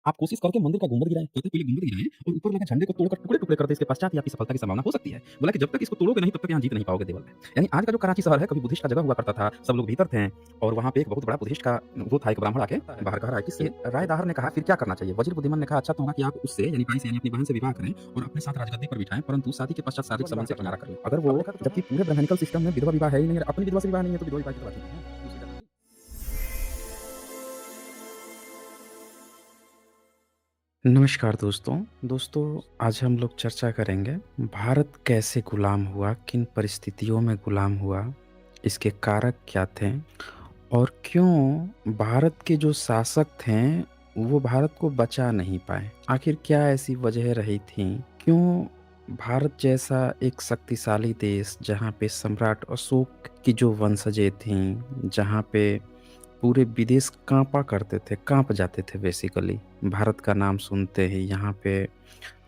आप कोशिश करके मंदिर का गुंबद गिराएँ, कहते पहले गुंबद गिराएँ और ऊपर लगे झंडे को तोड़कर टुकड़े-टुकड़े कर दें, इसके पश्चात ही आपकी सफलता की संभावना हो सकती है। बोला कि जब तक इसको तोड़ोगे नहीं, तब तक यहाँ जीत नहीं पाओगे देवल में। यानी आज का जो कराची शहर है, कभी बुद्धिस्ट का जगह हुआ करता था, सब लोग भीतर थे और वहाँ पे एक बहुत बड़ा बुद्धिस्ट का वो था, एक ब्राह्मण आके बाहर कह रहा है कि राय दाहर ने कहा, "फिर क्या करना चाहिए?" वज़ीर बुद्धिमान ने कहा, "अच्छा तो होगा कि आप उससे यानी भाई से यानी अपनी बहन से विवाह करें और अपने साथ राजगद्दी पर बिठाएँ, परंतु शादी के पश्चात शारीरिक संबंध से किनारा कर लें।" अगर वो जबकि पूरे ब्राह्मणिकल सिस्टम में विधवा विवाह है ही नहीं, अपनी विधवा से विवाह नहीं है, तो विधवा विवाह की तो बात ही नहीं है। नमस्कार दोस्तों। आज हम लोग चर्चा करेंगे भारत कैसे गुलाम हुआ, किन परिस्थितियों में गुलाम हुआ, इसके कारक क्या थे और क्यों भारत के जो शासक थे वो भारत को बचा नहीं पाए। आखिर क्या ऐसी वजह रही थी? क्यों भारत जैसा एक शक्तिशाली देश जहाँ पे सम्राट अशोक की जो वंशजें थीं, जहाँ पे पूरे विदेश काँपा करते थे, काँप जाते थे बेसिकली। भारत का नाम सुनते ही यहाँ पे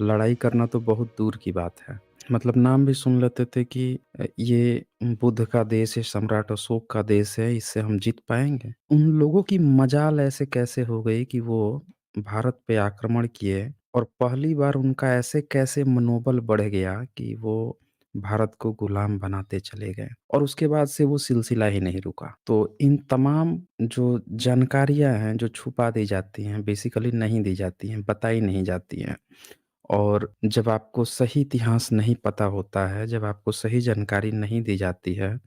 लड़ाई करना तो बहुत दूर की बात है। मतलब नाम भी सुन लेते थे कि ये बुद्ध का देश है, सम्राट अशोक का देश है, इससे हम जीत पाएँगे। उन लोगों की मजाल ऐसे कैसे हो गई कि वो भारत पे आक्रमण किए और पहली बार उनका ऐसे कैसे मनोबल बढ़ गया कि वो भारत को गुलाम बनाते चले गए और उसके बाद से वो सिलसिला ही नहीं रुका। तो इन तमाम जो जानकारियाँ हैं, जो छुपा दी जाती हैं, बेसिकली नहीं दी जाती हैं, बताई नहीं जाती हैं। और जब आपको सही इतिहास नहीं पता होता है, जब आपको सही जानकारी नहीं दी जाती है,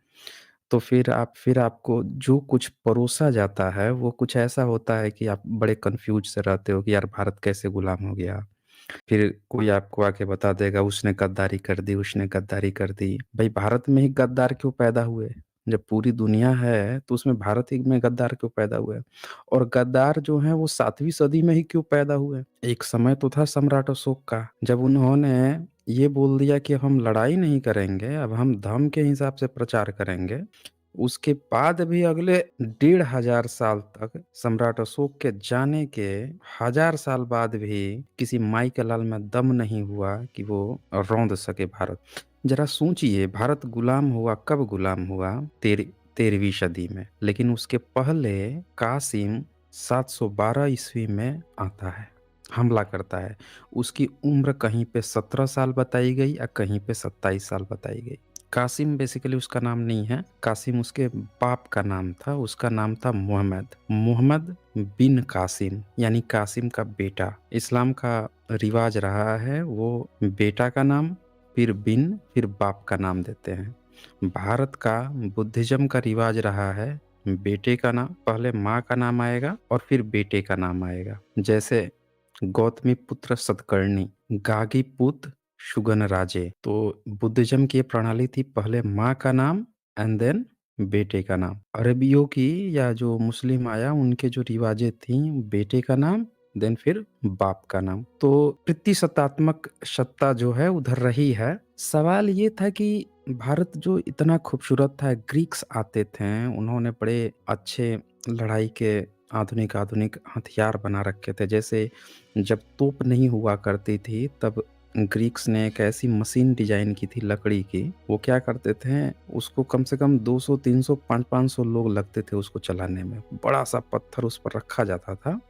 तो फिर आपको जो कुछ परोसा जाता है, वो कुछ ऐसा होता है कि आप बड़े कन्फ्यूज़ से रहते हो कि यार भारत कैसे गुलाम हो गया। फिर कोई आपको आके बता देगा उसने गद्दारी कर दी, उसने गद्दारी कर दी। भई भारत में ही गद्दार क्यों पैदा हुए? जब पूरी दुनिया है तो उसमें भारत ही में गद्दार क्यों पैदा हुए? और गद्दार जो हैं वो 7वीं सदी में ही क्यों पैदा हुए? एक समय तो था सम्राट अशोक का, जब उन्होंने ये बोल दिया कि हम लड़ाई नहीं करेंगे, अब हम धर्म के हिसाब से प्रचार करेंगे। उसके बाद भी अगले 1500 साल तक सम्राट अशोक के जाने के 1000 साल बाद भी किसी माई के लाल में दम नहीं हुआ कि वो रौंद सके भारत। ज़रा सोचिए भारत गुलाम हुआ कब गुलाम हुआ? 13वीं सदी में। लेकिन उसके पहले कासिम 712 ईस्वी में आता है, हमला करता है। उसकी उम्र कहीं पे 17 साल बताई गई या कहीं पे 27 साल बताई गई। कासिम बेसिकली उसका नाम नहीं है, कासिम उसके बाप का नाम था, उसका नाम था मुहम्मद। मुहम्मद बिन कासिम यानी कासिम का बेटा। इस्लाम का रिवाज रहा है वो बेटा का नाम, फिर बिन, फिर बाप का नाम देते हैं। भारत का बुद्धिज़्म का रिवाज रहा है बेटे का नाम, पहले माँ का नाम आएगा और फिर बेटे का नाम आएगा। जैसे गौतमीपुत्र सतकर्णी, गागीपुत्र सुगनराजे। तो बुद्धिज़्म की ये प्रणाली थी पहले माँ का नाम एंड देन बेटे का नाम। अरबियों की या जो मुस्लिम आया उनके जो रिवाजें थी बेटे का नाम देन फिर बाप का नाम। तो प्रतिशतात्मक सत्ता जो है उधर रही है। सवाल ये था कि भारत जो इतना खूबसूरत था, ग्रीक्स आते थे, उन्होंने बड़े अच्छे लड़ाई के आधुनिक हथियार बना रखे थे। जैसे जब तोप नहीं हुआ करती थी तब ग्रीक्स ने एक ऐसी मशीन डिज़ाइन की थी लकड़ी की, वो क्या करते थे उसको कम से कम 200, 300, 500 लोग लगते थे उसको चलाने में। बड़ा-सा पत्थर उस पर रखा जाता था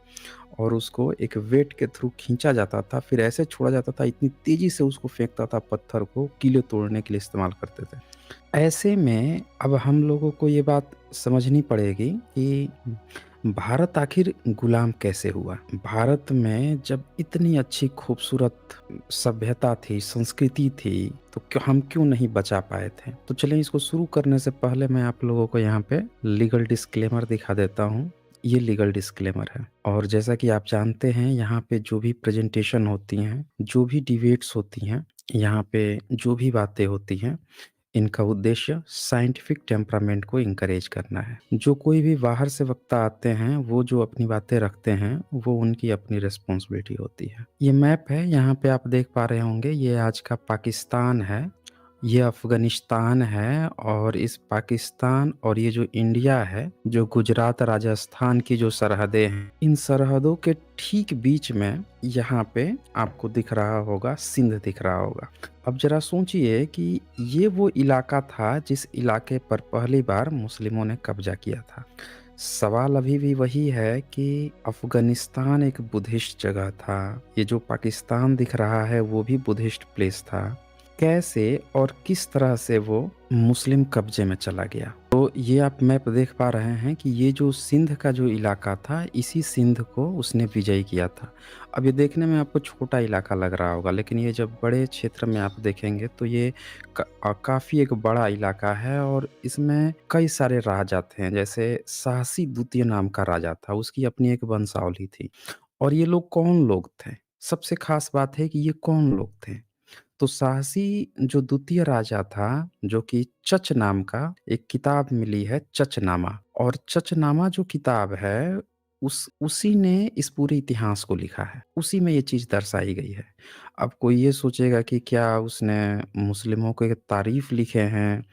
और उसको एक वेट के थ्रू खींचा जाता था, फिर ऐसे छोड़ा जाता था, इतनी तेज़ी से उसको फेंकता था पत्थर को, कीले तोड़ने के लिए इस्तेमाल करते थे। ऐसे में अब हम लोगों को ये बात समझनी पड़ेगी कि भारत आखिर गुलाम कैसे हुआ? भारत में जब इतनी अच्छी खूबसूरत सभ्यता थी, संस्कृति थी, तो हम क्यों नहीं बचा पाए थे? तो चलिए इसको शुरू करने से पहले मैं आप लोगों को यहाँ पे लीगल डिस्क्लेमर दिखा देता हूँ। ये लीगल डिस्क्लेमर है और जैसा कि आप जानते हैं यहाँ पे जो भी प्रेज़ेंटेशन होती हैं, जो भी डिबेट्स होती हैं, यहाँ पे जो भी बातें होती हैं, इनका उद्देश्य साइंटिफिक टेम्परामेंट को इनकरेज करना है। जो कोई भी बाहर से वक्ता आते हैं, वो जो अपनी बातें रखते हैं, वो उनकी अपनी रिस्पॉन्सिबिलिटी होती है। ये मैप है, यहाँ पे आप देख पा रहे होंगे, ये आज का पाकिस्तान है, ये अफ़गानिस्तान है और इस पाकिस्तान और ये जो इंडिया है, जो गुजरात, राजस्थान की जो सरहदें हैं, इन सरहदों के ठीक बीच में यहाँ पे आपको दिख रहा होगा, सिंध दिख रहा होगा। अब ज़रा सोचिए कि ये वो इलाका था जिस इलाके पर पहली बार मुस्लिमों ने कब्ज़ा किया था। सवाल अभी भी वही है कि अफ़गानिस्तान एक बुद्धिस्ट जगह था, ये जो पाकिस्तान दिख रहा है वो भी बुद्धिस्ट प्लेस था। कैसे और किस तरह से वो मुस्लिम कब्ज़े में चला गया? तो ये आप मैप देख पा रहे हैं कि ये जो सिंध का जो इलाका था, इसी सिंध को उसने विजय किया था। अब ये देखने में आपको छोटा इलाका लग रहा होगा, लेकिन ये जब बड़े क्षेत्र में आप देखेंगे तो ये काफ़ी एक बड़ा इलाका है और इसमें कई सारे राजा थे। जैसे साहसी द्वितीय नाम का राजा था, उसकी अपनी एक वंशावली थी। और ये लोग कौन लोग थे? सबसे ख़ास बात है कि ये कौन लोग थे? तो साहसी जो द्वितीय राजा था, जो कि चच नाम का एक किताब मिली है चचनामा, और चचनामा जो किताब है, उसी ने इस पूरे इतिहास को लिखा है। उसी में ये चीज़ दर्शाई गई है। अब कोई ये सोचेगा कि क्या उसने मुस्लिमों के तारीफ़ लिखे हैं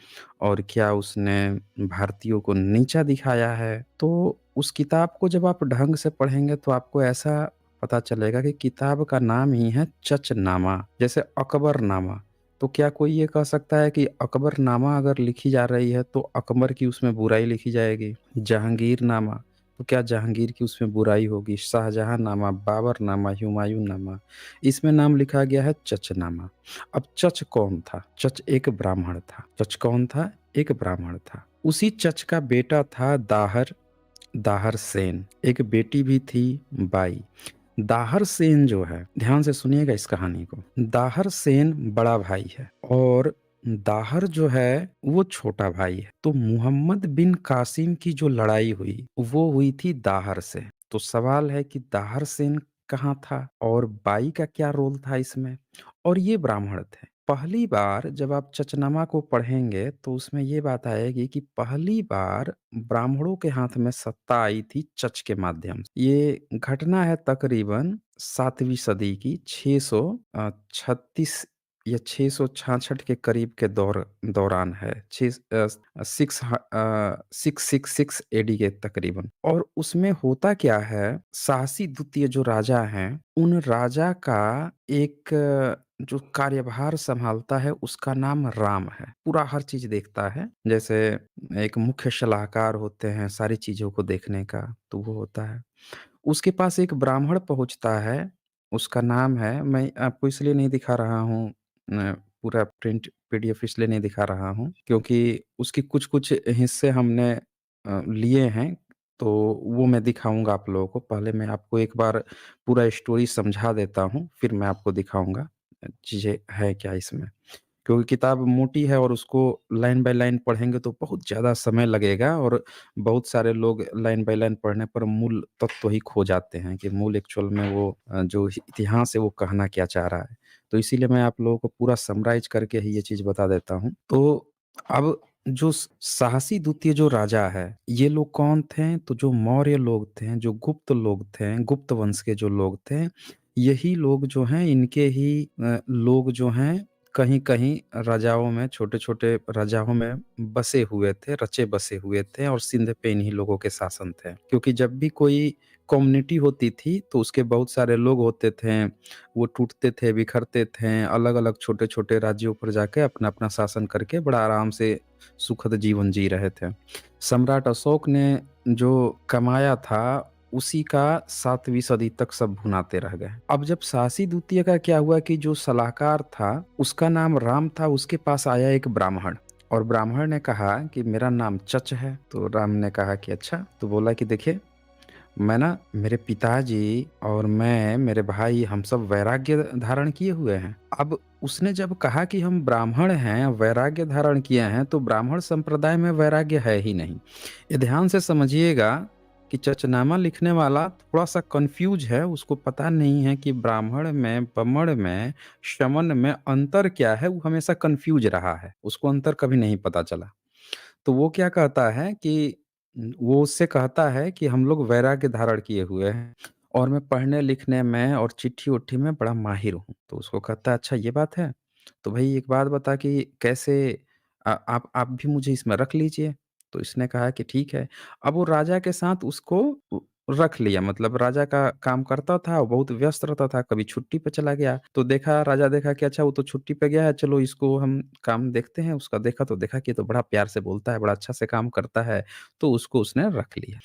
और क्या उसने भारतीयों को नीचा दिखाया है? तो उस किताब को जब आप ढंग से पढ़ेंगे तो आपको ऐसा पता चलेगा कि किताब का नाम ही है चचनामा, जैसे अकबरनामा। तो क्या कोई ये कह सकता है कि अकबरनामा अगर लिखी जा रही है तो अकबर की उसमें बुराई लिखी जाएगी? जहांगीरनामा, तो क्या जहांगीर की उसमें बुराई होगी? शाहजहाँनामा, बाबरनामा, हुमायूँनामा, इसमें नाम लिखा गया है चचनामा। अब चच कौन था? चच एक ब्राह्मण था। चच कौन था? एक ब्राह्मण था। उसी चच का बेटा था दाहर, दाहर सेन। एक बेटी भी थी बाई। दाहर सेन जो है, ध्यान से सुनिएगा इस कहानी को। दाहर सेन बड़ा भाई है और दाहर जो है वो छोटा भाई है। तो मुहम्मद बिन कासिम की जो लड़ाई हुई वो हुई थी दाहर से। तो सवाल है कि दाहर सेन कहाँ था और बाई का क्या रोल था इसमें? और ये ब्राह्मण थे। पहली बार जब आप चचनामा को पढ़ेंगे तो उसमें ये बात आएगी कि पहली बार ब्राह्मणों के हाथ में सत्ता आई थी चच के माध्यम से। ये घटना है तकरीबन 7वीं सदी की 636 या 666 के करीब के दौरान है। 666 एडी के तकरीबन। और उसमें होता क्या है, साहसी द्वितीय जो राजा हैं, उन राजा का एक जो कार्यभार सँभालता है उसका नाम राम है। पूरा हर चीज़ देखता है। जैसे एक मुख्य सलाहकार होते हैं सारी चीज़ों को देखने का, तो वो होता है। उसके पास एक ब्राह्मण पहुँचता है, उसका नाम है, मैं आपको इसलिए नहीं दिखा रहा हूँ पूरा प्रिंट पीडीएफ इसलिए नहीं दिखा रहा हूँ, क्योंकि उसके कुछ-कुछ हिस्से हमने लिए हैं, तो वो मैं दिखाऊँगा आप लोगों को। पहले मैं आपको एक बार पूरा स्टोरी समझा देता हूँ, फिर मैं आपको दिखाऊँगा चीज़ें है क्या इसमें। क्योंकि किताब मोटी है और उसको लाइन बाय लाइन पढ़ेंगे तो बहुत ज़्यादा समय लगेगा और बहुत सारे लोग लाइन बाय लाइन पढ़ने पर मूल तत्व ही खो जाते हैं कि मूल एक्चुअल में वो जो इतिहास है वो कहना क्या चाह रहा है। तो इसीलिए मैं आप लोगों को पूरा समराइज़ करके ही ये चीज़ बता देता हूँ। तो अब जो साहसी द्वितीय जो राजा है, ये लोग कौन थे? तो जो मौर्य लोग थे, जो गुप्त लोग थे, गुप्त वंश के जो लोग थे, यही लोग जो हैं इनके ही लोग जो हैं कहीं-कहीं राजाओं में, छोटे-छोटे राजाओं में बसे हुए थे, रचे बसे हुए थे और सिंध पे इन्हीं लोगों के शासन थे। क्योंकि जब भी कोई कम्युनिटी होती थी, तो उसके बहुत सारे लोग होते थे, वो टूटते थे, बिखरते थे, अलग-अलग छोटे-छोटे राज्यों पर जाके अपना-अपना शासन करके बड़ा आराम से सुखद जीवन जी रहे थे। सम्राट अशोक ने जो कमाया था, उसी का 7वीं सदी तक सब भुनाते रह गए। अब जब सासी द्वितीय का क्या हुआ कि जो सलाहकार था, उसका नाम राम था, उसके पास आया एक ब्राह्मण और ब्राह्मण ने कहा कि मेरा नाम चच है। तो राम ने कहा कि अच्छा, तो बोला कि देखिए, मैं ना मेरे पिताजी और मैं, मेरे भाई हम सब वैराग्य धारण किए हुए हैं। अब उसने जब कहा कि हम ब्राह्मण हैं, वैराग्य धारण किए हैं, तो ब्राह्मण संप्रदाय में वैराग्य है ही नहीं। ये ध्यान से समझिएगा कि चचनामा लिखने वाला थोड़ा-सा कन्फ्यूज़ है, उसको पता नहीं है कि ब्राह्मण में, बमण में, शमन में अंतर क्या है, वो हमेशा कन्फ्यूज़ रहा है। उसको अंतर कभी नहीं पता चला। तो वो क्या कहता है कि वो उससे कहता है कि हम लोग वैराग्य धारण किए हुए हैं और मैं पढ़ने-लिखने में और चिट्ठी-उट्ठी में बड़ा माहिर हूँ। तो उसको कहता है, अच्छा ये बात है? तो भई एक बात बता कि कैसे आप भी मुझे इसमें रख लीजिए। तो इसने कहा कि ठीक है। अब वो राजा के साथ उसको रख लिया, मतलब राजा का काम करता था, वो बहुत व्यस्त रहता था, कभी छुट्टी पे चला गया, तो देखा राजा देखा कि अच्छा वो तो छुट्टी पे गया है, चलो इसको हम काम देखते हैं। उसका देखा तो देखा कि ये तो बड़ा प्यार से बोलता है, बड़ा अच्छा से काम करता है, तो उसको उसने रख लिया।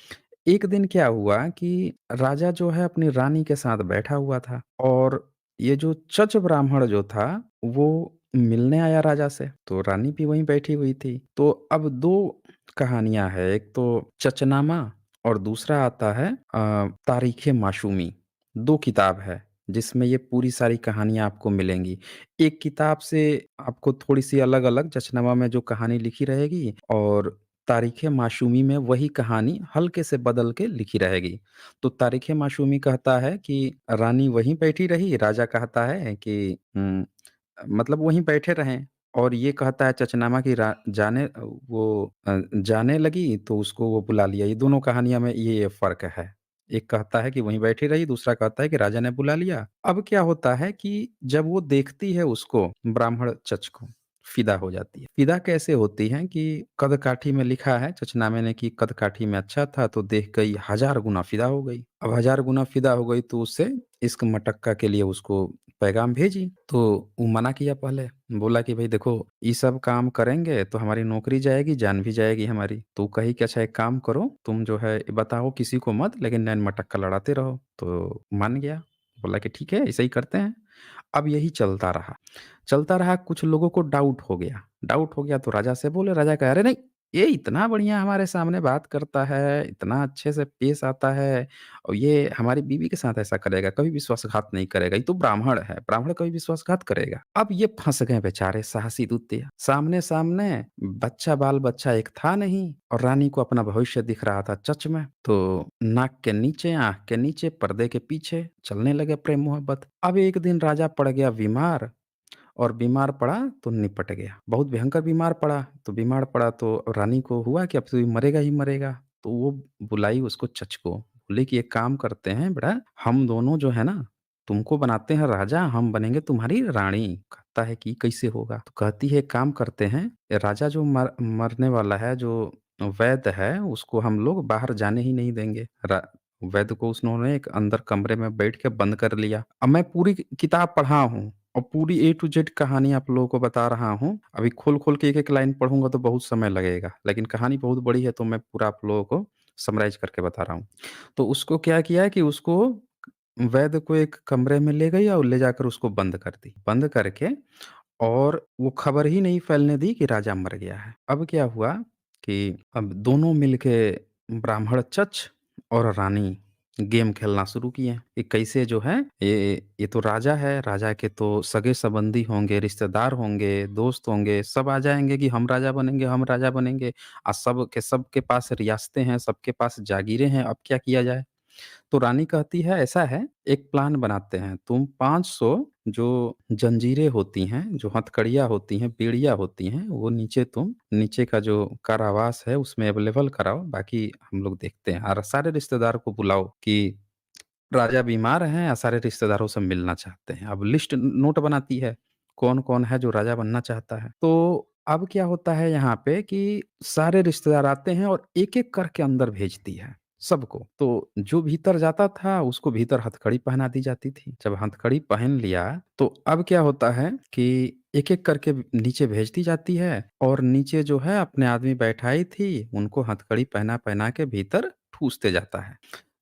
एक दिन क्या हुआ कि राजा जो है अपनी रानी के साथ बैठा हुआ था और ये जो चच ब्राह्मण जो था, वो मिलने आया राजा से, तो रानी भी वहीं बैठी हुई थी। तो अब 2 कहानियाँ हैं, एक तो चचनामा और दूसरा आता है तारीख़-ए माशूमी। 2 किताब है, जिसमें ये पूरी सारी कहानियाँ आपको मिलेंगी। एक किताब से आपको थोड़ी-सी अलग-अलग चचनामा में जो कहानी लिखी रहेगी और तारीख़-ए माशूमी में वही कहानी हल्के से बदल के लिखी रहेगी। तो तारीख़-ए माशूमी कहता है कि रानी वहीं बैठी रही, राजा कहता है कि मतलब वहीं बैठे रहें और ये कहता है चचनामा कि जाने लगी तो उसको वो बुला लिया। ये दोनों कहानियों में ये फ़र्क है। एक कहता है कि वहीं बैठी रही, दूसरा कहता है कि राजा ने बुला लिया। अब क्या होता है कि जब वो देखती है उसको, ब्राह्मण चच को, फ़िदा हो जाती है। फ़िदा कैसे होती हैं कि कदकाठी में लिखा है चचनामे ने कि कदकाठी में अच्छा था तो देख गई, 1000 गुना फ़िदा हो गई। अब 1000 गुना फ़िदा हो गई तो उससे इश्क मटक्का के लिए उसको पैगाम भेजी, तो वो मना किया पहले। बोला कि भई देखो, ये सब काम करेंगे तो हमारी नौकरी जाएगी, जान भी जाएगी हमारी। तो कही कि अच्छा एक काम करो, तुम जो है बताओ किसी को मत, लेकिन नैन मटक्का लड़ाते रहो। तो मान गया, बोला कि ठीक है, ऐसा ही करते हैं। अब यही चलता रहा, कुछ लोगों को डाउट हो गया तो राजा से बोले, राजा कहा, "अरे नहीं, ये इतना बढ़िया हमारे सामने बात करता है, इतना अच्छे से पेश आता है और ये हमारी बीवी के साथ ऐसा करेगा, कभी विश्वासघात नहीं करेगा, ये तो ब्राह्मण है, ब्राह्मण कभी विश्वासघात करेगा?" अब ये फँस गए बेचारे साहसी दूतिया। सामने-सामने बच्चा बाल-बच्चा एक था नहीं और रानी को अपना भविष्य दिख रहा था चच में, तो नाक के नीचे, आँख के नीचे, पर्दे के पीछे चलने लगे प्रेम-मोहब्बत। अब एक दिन राजा पड़ गया बीमार और बीमार पड़ा तो निपट गया। बहुत भयंकर बीमार पड़ा, तो बीमार पड़ा तो रानी को हुआ कि अब तो ये मरेगा ही मरेगा। तो वो बुलाई उसको चच को, बोली कि एक काम करते हैं बेटा, हम दोनों जो है ना, तुमको बनाते हैं राजा, हम बनेंगे तुम्हारी रानी। कहता है कि कैसे होगा? तो कहती है एक काम करते हैं, ये राजा जो मरने वाला है, जो वैद्य है, उसको हम लोग बाहर जाने ही नहीं देंगे। वैद्य को उन्होंने एक अंदर कमरे में बैठ के बंद कर लिया। अब मैं पूरी किताब पढ़ा हूँ और पूरी ए टू जेड कहानी आप लोगों को बता रहा हूँ। अभी खोल-खोल के एक-एक लाइन पढ़ूँगा तो बहुत समय लगेगा, लेकिन कहानी बहुत बड़ी है तो मैं पूरा आप लोगों को समराइज़ करके बता रहा हूँ। तो उसको क्या किया कि उसको वैद्य को एक कमरे में ले गई और ले जाकर उसको बंद कर दी। बंद करके और वो खबर ही नहीं फैलने दी कि राजा मर गया है। अब क्या हुआ कि अब दोनों मिलके, ब्राह्मण चच और रानी, गेम खेलना शुरू किए कि कैसे जो है ये तो राजा है, राजा के तो सगे-संबंधी होंगे, रिश्तेदार होंगे, दोस्त होंगे, सब आ जाएँगे कि हम राजा बनेंगे, हम राजा बनेंगे। सब के सब के पास रियासतें हैं, सबके पास जागीरें हैं, अब क्या किया जाए? तो रानी कहती है ऐसा है, एक प्लान बनाते हैं, तुम 500 जो जंजीरें होती हैं, जो हथकड़ियाँ होती हैं, बेड़ियाँ होती हैं, वो नीचे तुम नीचे का जो कारावास है उसमें अवेलेबल कराओ, बाकी हम लोग देखते हैं। और सारे रिश्तेदार को बुलाओ कि राजा बीमार हैं या सारे रिश्तेदारों से मिलना चाहते हैं। अब लिस्ट नोट बनाती है, कौन-कौन है जो राजा बनना चाहता है। तो अब क्या होता है यहाँ पे कि सारे रिश्तेदार आते हैं और एक-एक करके अंदर भेजती है, सबको। तो जो भीतर जाता था उसको भीतर हथकड़ी पहना दी जाती थी। जब हथकड़ी पहन लिया तो अब क्या होता है कि एक-एक करके नीचे भेजती जाती है और नीचे जो है अपने आदमी बैठाई थी, उनको हथकड़ी पहना-पहना के भीतर ठूँसते जाता है।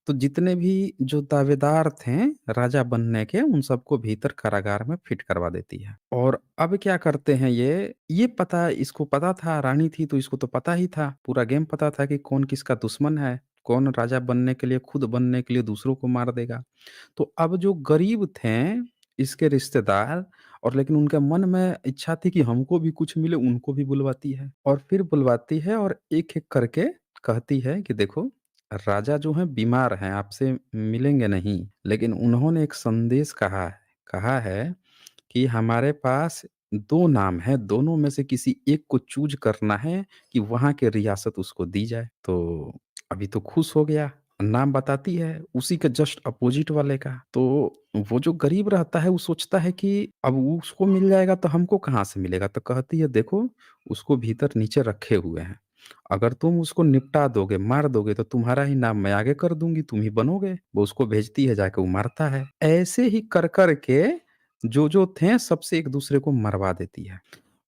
तो जितने भी जो दावेदार थे राजा बनने के, उन सबको भीतर कारागार में फिट करवा देती है। और अब क्या करते हैं ये पता इसको पता था, रानी थी तो इसको तो पता ही था, पूरा गेम पता था कि कौन किसका दुश्मन है, कौन राजा बनने के लिए, खुद बनने के लिए दूसरों को मार देगा। तो अब जो गरीब थे, इसके रिश्तेदार, और लेकिन उनके मन में इच्छा थी कि हमको भी कुछ मिले, उनको भी बुलवाती है। और फिर बुलवाती है और एक-एक करके कहती है कि देखो, राजा जो हैं बीमार हैं, आपसे मिलेंगे नहीं, लेकिन उन्होंने एक संदेश कहा है कि हमारे पास 2 नाम हैं, दोनों में से किसी एक को चूज़ करना है कि वहाँ की रियासत उसको दी जाए। तो अभी तो खुश हो गया, नाम बताती है, उसी के जस्ट अपोज़िट वाले का। तो वो जो गरीब रहता है, वो सोचता है कि अब उसको मिल जाएगा तो हमको कहाँ से मिलेगा? तो कहती है देखो, उसको भीतर नीचे रखे हुए हैं। अगर तुम उसको निपटा दोगे, मार दोगे तो तुम्हारा ही नाम मैं आगे कर दूँगी, तुम ही बनोगे। वो उसको भेजती है, जाके वो मारता है। ऐसे ही कर के जो थे सबसे एक-दूसरे को मरवा देती है।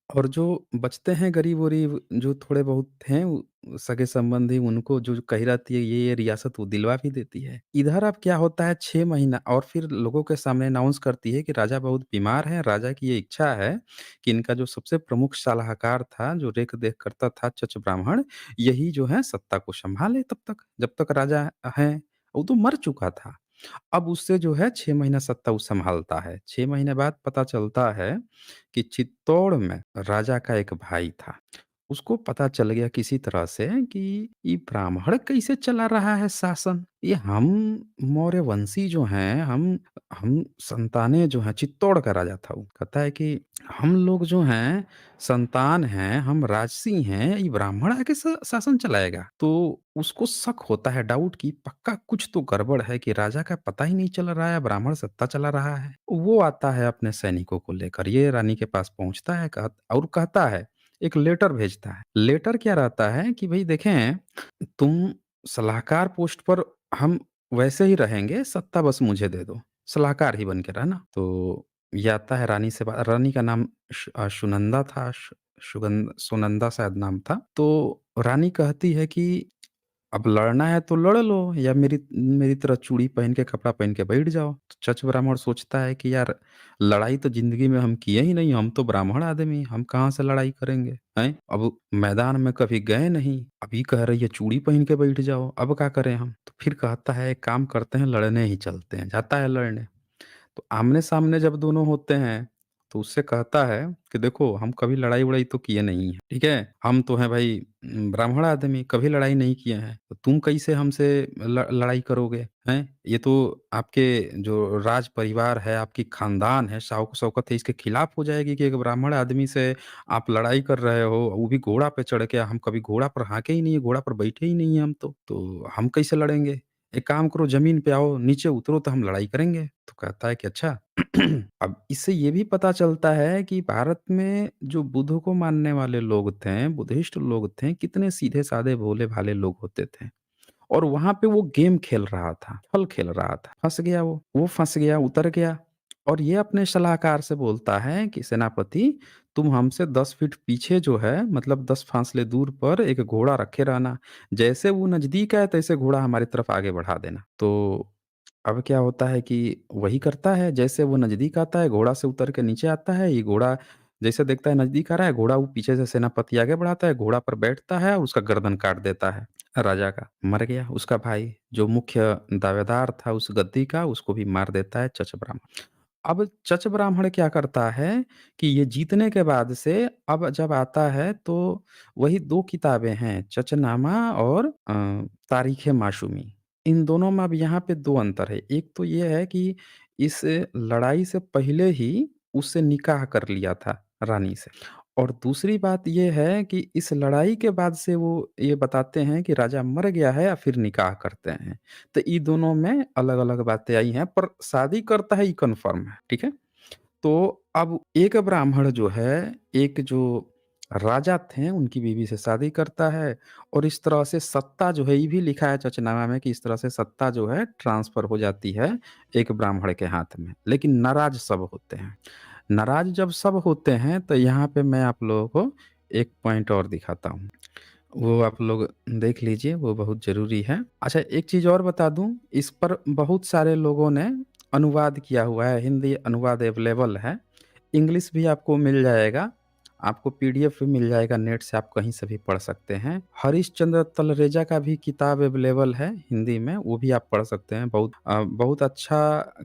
और जो बचते हैं गरीब-वरीब जो थोड़े बहुत हैं सगे-संबंधी उनको जो कही रहती है ये रियासत वो दिलवा भी देती है। इधर अब क्या होता है 6 महीना और फिर लोगों के सामने अनाउंस करती है कि राजा बहुत बीमार हैं, राजा की ये इच्छा है कि इनका जो सबसे प्रमुख सलाहकार था, जो रेख-देख करता था चच ब्राह्मण, यही जो है सत्ता को सँभाले तब तक, जब तक राजा हैं। वो तो मर चुका था। अब उससे जो है 6 महीना सत्ता वो सँभालता है। 6 महीने बाद पता चलता है कि चित्तौड़ में राजा का एक भाई था। उसको पता चल गया किसी तरह से कि ये ब्राह्मण कैसे चला रहा है शासन। ये हम मौर्यवंशी जो हैं, हम संतानें जो हैं चित्तौड़ का राजा था वो। कहता है कि हम लोग जो हैं संतान हैं, हम राजसी हैं, ये ब्राह्मण आके शासन चलाएगा। तो उसको शक होता है डाउट कि पक्का कुछ तो गड़बड़ है कि राजा का पता ही नहीं चल रहा है, ब्राह्मण सत्ता चला रहा है। वो आता है अपने सैनिकों को लेकर, ये रानी के पास पहुँचता है और कहता है एक लेटर भेजता है। लेटर क्या रहता है कि भई देखें, तुम सलाहकार पोस्ट पर हम वैसे ही रहेंगे, सत्ता बस मुझे दे दो। सलाहकार ही बन के रहना। तो ये आता है रानी से रानी का नाम सुनंदा था, सुनंदा शायद नाम था। तो रानी कहती है कि अब लड़ना है तो लड़ लो या मेरी मेरी तरह चूड़ी पहन के कपड़ा पहन के बैठ जाओ। तो चच ब्राह्मण सोचता है कि यार लड़ाई तो ज़िंदगी में हम किए ही नहीं, हम तो ब्राह्मण आदमी, हम कहाँ से लड़ाई करेंगे, हैं? अब मैदान में कभी गए नहीं, अभी कह रही है चूड़ी पहन के बैठ जाओ, अब क्या करें हम? तो फिर कहता है एक काम करते हैं लड़ने ही चलते हैं, जाता है लड़ने। तो आमने-सामने जब दोनों होते हैं, तो उससे कहता है कि देखो हम कभी लड़ाई-वड़ाई तो किए नहीं हैं, ठीक है? हम तो हैं भाई ब्राह्मण आदमी, कभी लड़ाई नहीं किए हैं, तो तुम कैसे हमसे लड़ाई करोगे, हैं? ये तो आपके जो राज परिवार है, आपकी खानदान है, शान-शौकत है, इसके खिलाफ हो जाएगी कि एक ब्राह्मण आदमी से आप लड़ाई कर रहे हो, वो भी घोड़ा पे चढ़ के, हम कभी घोड़ा पर हाँके ही नहीं है, घोड़ा पर बैठे ही नहीं है हम तो हम कैसे लड़ेंगे? एक काम करो ज़मीन पे आओ, नीचे उतरो तो हम लड़ाई करेंगे। तो कहता है कि अच्छा। अब इससे ये भी पता चलता है कि भारत में जो बुद्ध को मानने वाले लोग थे, बुद्धिस्ट लोग थे, कितने सीधे-साधे भोले-भाले लोग होते थे। और वहाँ पे वो गेम खेल रहा था, छल खेल रहा था। फँस गया वो फँस गया, उतर गया और ये अपने सलाहकार से बोलता है कि सेनापति तुम हमसे 10 फीट पीछे जो है मतलब 10 फासले दूर पर एक घोड़ा रखे रहना। जैसे वो नज़दीक आए तैसे घोड़ा हमारी तरफ आगे बढ़ा देना। तो अब क्या होता है कि वही करता है, जैसे वो नज़दीक आता है, घोड़ा से उतर के नीचे आता है, ये घोड़ा जैसे देखता है नज़दीक आ रहा है, घोड़ा वो पीछे से सेनापति आगे बढ़ाता है, घोड़ा पर बैठता है और उसका गर्दन काट देता है, राजा का। मर गया उसका भाई, जो मुख्य दावेदार था उस गद्दी का, उसको भी मार देता है चच ब्राह्मण। अब चच ब्राह्मण क्या करता है कि ये जीतने के बाद से अब जब आता है तो वही 2 किताबें हैं, चचनामा और तारीख़-ए मासूमी। इन दोनों में अब यहाँ पे 2 अंतर है। एक तो ये है कि इस लड़ाई से पहले ही उससे निकाह कर लिया था रानी से और दूसरी बात ये है कि इस लड़ाई के बाद से वो ये बताते हैं कि राजा मर गया है या फिर निकाह करते हैं। तो ये दोनों में अलग-अलग बातें आई हैं, पर शादी करता है ये कन्फर्म है, ठीक है? तो अब एक ब्राह्मण जो है, एक जो राजा थे, उनकी बीवी से शादी करता है और इस तरह से सत्ता जो है, ये भी लिखा है चचनामा में कि इस तरह से सत्ता जो है ट्रांसफ़र हो जाती है एक ब्राह्मण के हाथ में। लेकिन नाराज़ सब होते हैं। नाराज़ जब सब होते हैं, तो यहाँ पे मैं आप लोगों को एक पॉइंट और दिखाता हूँ। वो आप लोग देख लीजिए, वो बहुत ज़रूरी है। अच्छा एक चीज़ और बता दूँ, इस पर बहुत सारे लोगों ने अनुवाद किया हुआ है, हिंदी अनुवाद अवेलेबल है। इंग्लिश भी आपको मिल जाएगा, आपको पीडीएफ भी मिल जाएगा नेट से आप कहीं से भी पढ़ सकते हैं। हरीशचंद्र तलरेजा का भी किताब अवेलेबल है हिंदी में, वो भी आप पढ़ सकते हैं। बहुत अच्छा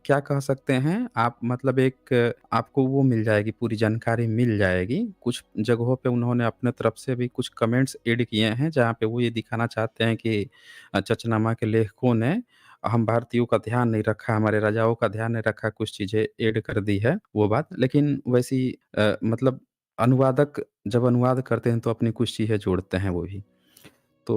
क्या कह सकते हैं आप मतलब एक आपको वो मिल जाएगी, पूरी जानकारी मिल जाएगी। कुछ जगहों पे उन्होंने अपने तरफ से भी कुछ कमेंट्स ऐड किए हैं, जहाँ पे वो ये दिखाना चाहते हैं कि चचनामा के लेखकों ने हम भारतीयों का ध्यान नहीं रखा, हमारे राजाओं का ध्यान नहीं रखा, कुछ चीज़ें ऐड कर दी है, वो बात। लेकिन वैसी मतलब अनुवादक जब अनुवाद करते हैं तो अपनी कुछ चीज़ें जोड़ते हैं वो भी। तो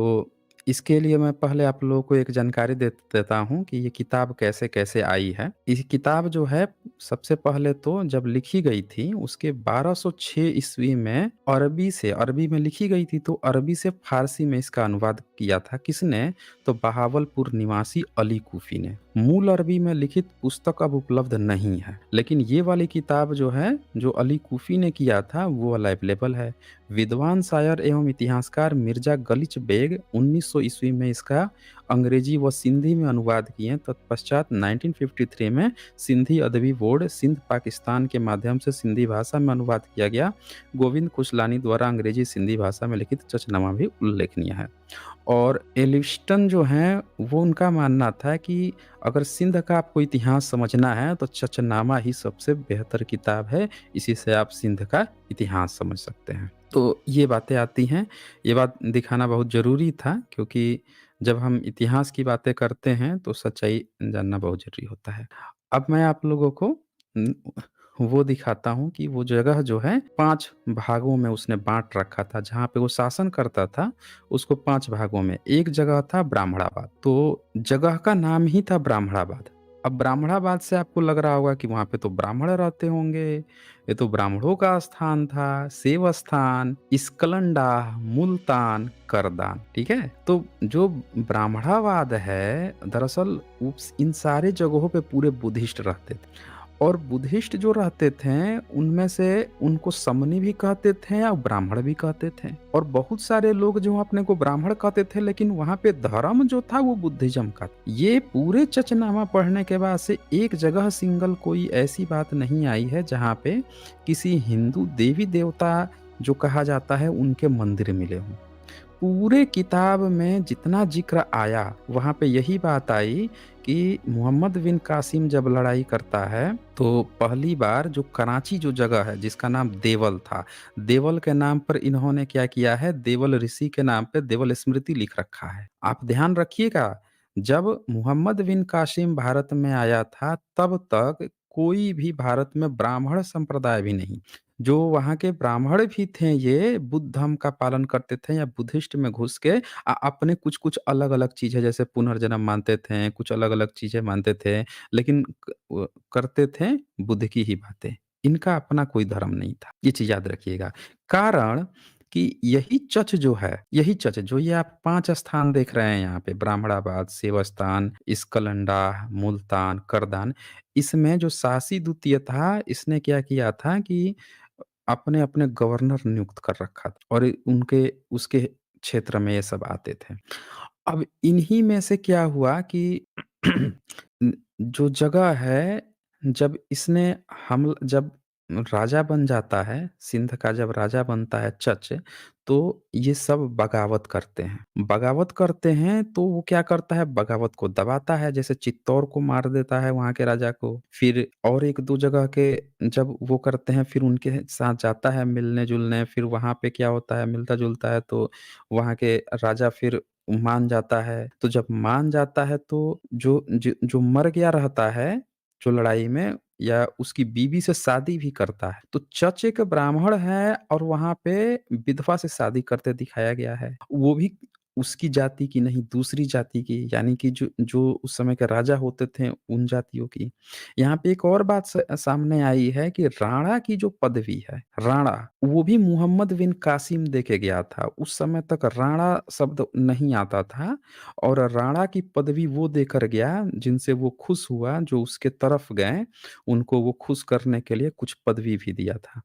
इसके लिए मैं पहले आप लोगों को एक जानकारी दे देता हूँ कि ये किताब कैसे-कैसे आई है। ये किताब जो है सबसे पहले तो जब लिखी गई थी उसके 1206 ईस्वी में अरबी में लिखी गई थी, तो अरबी से फ़ारसी में इसका अनुवाद किया था। किसने? तो बहावलपुर निवासी अली कूफ़ी ने। मूल अरबी में लिखित पुस्तक अब उपलब्ध नहीं है, लेकिन ये वाली किताब जो है, जो अली कूफ़ी ने किया था वो वाला अवेलेबल है। विद्वान शायर एवं इतिहासकार मिर्ज़ा गलिच बेग 1900 ईस्वी में इसका अंग्रेजी व सिंधी में अनुवाद किए। तत्पश्चात 1953 में सिंधी अदबी बोर्ड सिंध पाकिस्तान के माध्यम से सिंधी भाषा में अनुवाद किया गया। गोविंद कुशलानी द्वारा अंग्रेजी सिंधी भाषा में लिखित चचनामा भी उल्लेखनीय है। और एलिस्टन जो हैं, वो उनका मानना था कि अगर सिंध का आपको इतिहास समझना है तो चचनामा ही सबसे बेहतर किताब है, इसी से आप सिंध का इतिहास समझ सकते हैं। तो ये बातें आती हैं, ये बात दिखाना बहुत ज़रूरी था, क्योंकि जब हम इतिहास की बातें करते हैं तो सच्चाई जानना बहुत ज़रूरी होता है। अब मैं आप लोगों को उम, वो दिखाता हूँ कि वो जगह जो है 5 भागों में उसने बाँट रखा था, जहाँ पे वो शासन करता था उसको 5 भागों में। एक जगह था ब्राह्मणाबाद, तो जगह का नाम ही था ब्राह्मणाबाद। अब ब्राह्मणाबाद से आपको लग रहा होगा कि वहाँ पे तो ब्राह्मण रहते होंगे, ये तो ब्राह्मणों का स्थान था, सेव स्थान, स्कलंडा, मुल्तान, करदान, ठीक है? तो जो ब्राह्मणाबाद है, दरअसल उस इन सारे जगहों पे पूरे बुद्धिस्ट रहते थे। और बुद्धिस्ट जो रहते थे, उनमें से उनको समनी भी कहते थे और ब्राह्मण भी कहते थे। और बहुत सारे लोग जो अपने को ब्राह्मण कहते थे, लेकिन वहाँ पे धर्म जो था वो बुद्धिज्म का था। ये पूरे चचनामा पढ़ने के बाद से एक जगह सिंगल कोई ऐसी बात नहीं आई है जहाँ पे किसी हिंदू देवी देवता जो कहा जाता है उनके मंदिर मिले हों। पूरे किताब में जितना ज़िक्र आया, वहाँ पे यही बात आई कि मोहम्मद बिन कासिम जब लड़ाई करता है, तो पहली बार जो कराची जो जगह है, जिसका नाम देवल था, देवल के नाम पर इन्होंने क्या किया है, देवल ऋषि के नाम पे देवल स्मृति लिख रखा है। आप ध्यान रखिएगा, जब मोहम्मद बिन कासिम भारत में आया था, तब तक कोई भी भारत में ब्राह्मण संप्रदाय भी नहीं। जो वहाँ के ब्राह्मण भी थे, ये बुद्ध धर्म का पालन करते थे या बुद्धिस्ट में घुस के अपने कुछ-कुछ अलग-अलग चीज़ें जैसे पुनर्जन्म मानते थे, कुछ अलग-अलग चीज़ें मानते थे, लेकिन करते थे बुद्ध की ही बातें। इनका अपना कोई धर्म नहीं था, ये चीज़ याद रखिएगा। कारण कि यही चच जो ये आप 5 स्थान देख रहे हैं यहाँ पे ब्राह्मणाबाद, सेवस्थान, स्कलंडा, मुल्तान, करदान, इसमें जो शासी द्वितीय था, इसने क्या किया था कि अपने-अपने गवर्नर नियुक्त कर रखा था और उनके उसके क्षेत्र में ये सब आते थे। अब इन्हीं में से क्या हुआ कि जो जगह है, जब राजा बन जाता है, सिंध का जब राजा बनता है चच, तो ये सब बगावत करते हैं। बगावत करते हैं तो वो क्या करता है, बगावत को दबाता है, जैसे चित्तौड़ को मार देता है वहाँ के राजा को। फिर और 1-2 जगह के जब वो करते हैं, फिर उनके साथ जाता है मिलने-जुलने, फिर वहाँ पे क्या होता है, मिलता-जुलता है तो वहाँ के राजा फिर मान जाता है। तो जब मान जाता है तो जो मर गया रहता है, जो लड़ाई में या उसकी बीवी से शादी भी करता है। तो चच एक ब्राह्मण है और वहाँ पे विधवा से शादी करते दिखाया गया है। वो भी उसकी जाति की नहीं, दूसरी जाति की, यानी कि जो जो उस समय के राजा होते थे उन जातियों की। यहाँ पे एक और बात सामने आई है कि राणा की जो पदवी है, राणा, वो भी मोहम्मद बिन कासिम दे के गया था। उस समय तक राणा शब्द नहीं आता था और राणा की पदवी वो देकर गया जिनसे वो खुश हुआ, जो उसके तरफ गए, उनको वो खुश करने के लिए कुछ पदवी भी दिया था।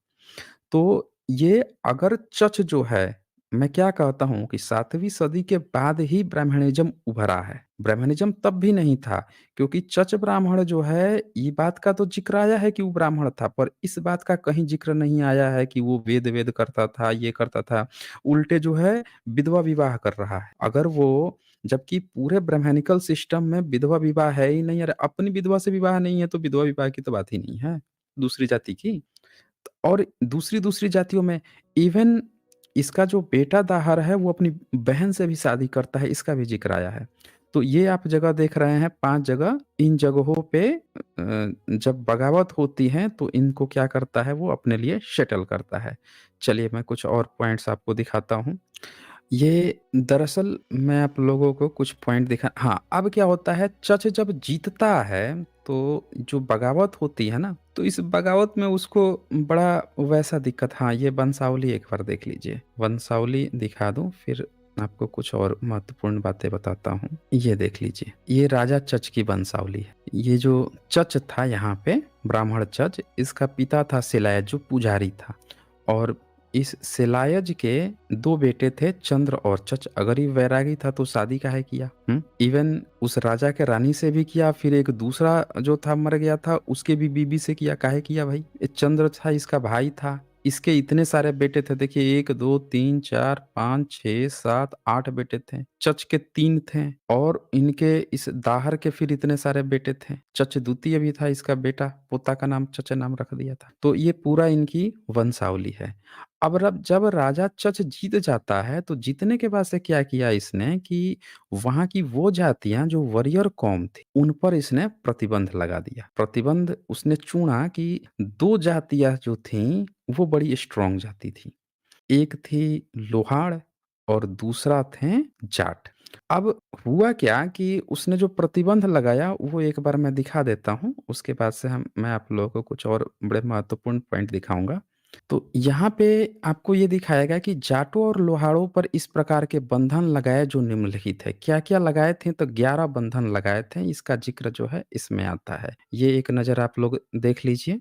तो ये अगर चच जो है, मैं क्या कहता हूँ कि 7वीं सदी के बाद ही ब्राह्मणिज़्म उभरा है। ब्राह्मणिज़्म तब भी नहीं था, क्योंकि चच ब्राह्मण जो है, ये बात का तो ज़िक्र आया है कि वो ब्राह्मण था, पर इस बात का कहीं ज़िक्र नहीं आया है कि वो वेद-वेद करता था, ये करता था। उल्टे जो है, विधवा विवाह कर रहा है। अगर वो जबकि पूरे ब्राह्मणिकल सिस्टम में विधवा विवाह है ही नहीं, अरे अपनी विधवा से विवाह नहीं है, तो विधवा विवाह की तो बात ही नहीं है, दूसरी जाति की। और दूसरी-दूसरी जातियों में इवन इसका जो बेटा दाहर है वो अपनी बहन से भी शादी करता है, इसका भी ज़िक्र आया है। तो ये आप जगह देख रहे हैं 5 जगह, इन जगहों पे जब बगावत होती है तो इनको क्या करता है वो अपने लिए सेटल करता है। चलिए मैं कुछ और पॉइंट्स आपको दिखाता हूँ। ये दरअसल मैं आप लोगों को कुछ पॉइंट दिखा हाँ, अब क्या होता है चच जब जीतता है, तो जो बगावत होती है ना, तो इस बगावत में उसको बड़ा वैसा दिक्कत हाँ, ये वंशावली एक बार देख लीजिए। वंशावली दिखा दूँ फिर आपको कुछ और महत्वपूर्ण बातें बताता हूँ। ये देख लीजिए, ये राजा चच की वंशावली है। ये जो चच था यहाँ पे, ब्राह्मण चच, इसका पिता था शिलायत जो पुजारी था। और इस शिलायज के 2 बेटे थे चंद्र और चच। अगर ये वैरागी था तो शादी काहे किया? इवन उस राजा के रानी से भी किया, फिर एक दूसरा जो था मर गया था उसके भी बीबी से किया। काहे किया भाई? ये चंद्र था इसका भाई था। इसके इतने सारे बेटे थे, देखिए 1 2 3 4 5 6 7 8 बेटे थे। चच के 3 थे और इनके इस दाहर के फिर इतने सारे बेटे थे। चच द्वितीय भी था इसका बेटा, पोता का नाम चच नाम रख दिया था। तो ये पूरा इनकी वंशावली है। अब जब राजा चच जीत जाता है तो जीतने के बाद से क्या किया इसने कि वहाँ की वो जातियाँ जो वॉरियर कौम थी, उन पर इसने प्रतिबंध लगा दिया। प्रतिबंध उसने चुना कि 2 जातियाँ जो थीं, वो बड़ी स्ट्रॉन्ग जाति थी। एक थी लोहाड़ और दूसरा थे जाट। अब हुआ क्या कि उसने जो प्रतिबंध लगाया वो एक बार मैं दिखा देता हूँ, उसके बाद से हम मैं आप लोगों को कुछ और बड़े महत्वपूर्ण पॉइंट दिखाऊँगा। तो यहाँ पे आपको ये दिखाएगा कि जाटों और लोहाड़ों पर इस प्रकार के बंधन लगाए जो निम्नलिखित है। क्या-क्या लगाए थे? तो 11 बंधन लगाए थे, इसका ज़िक्र जो है इसमें आता है। ये एक नज़र आप लोग देख लीजिए।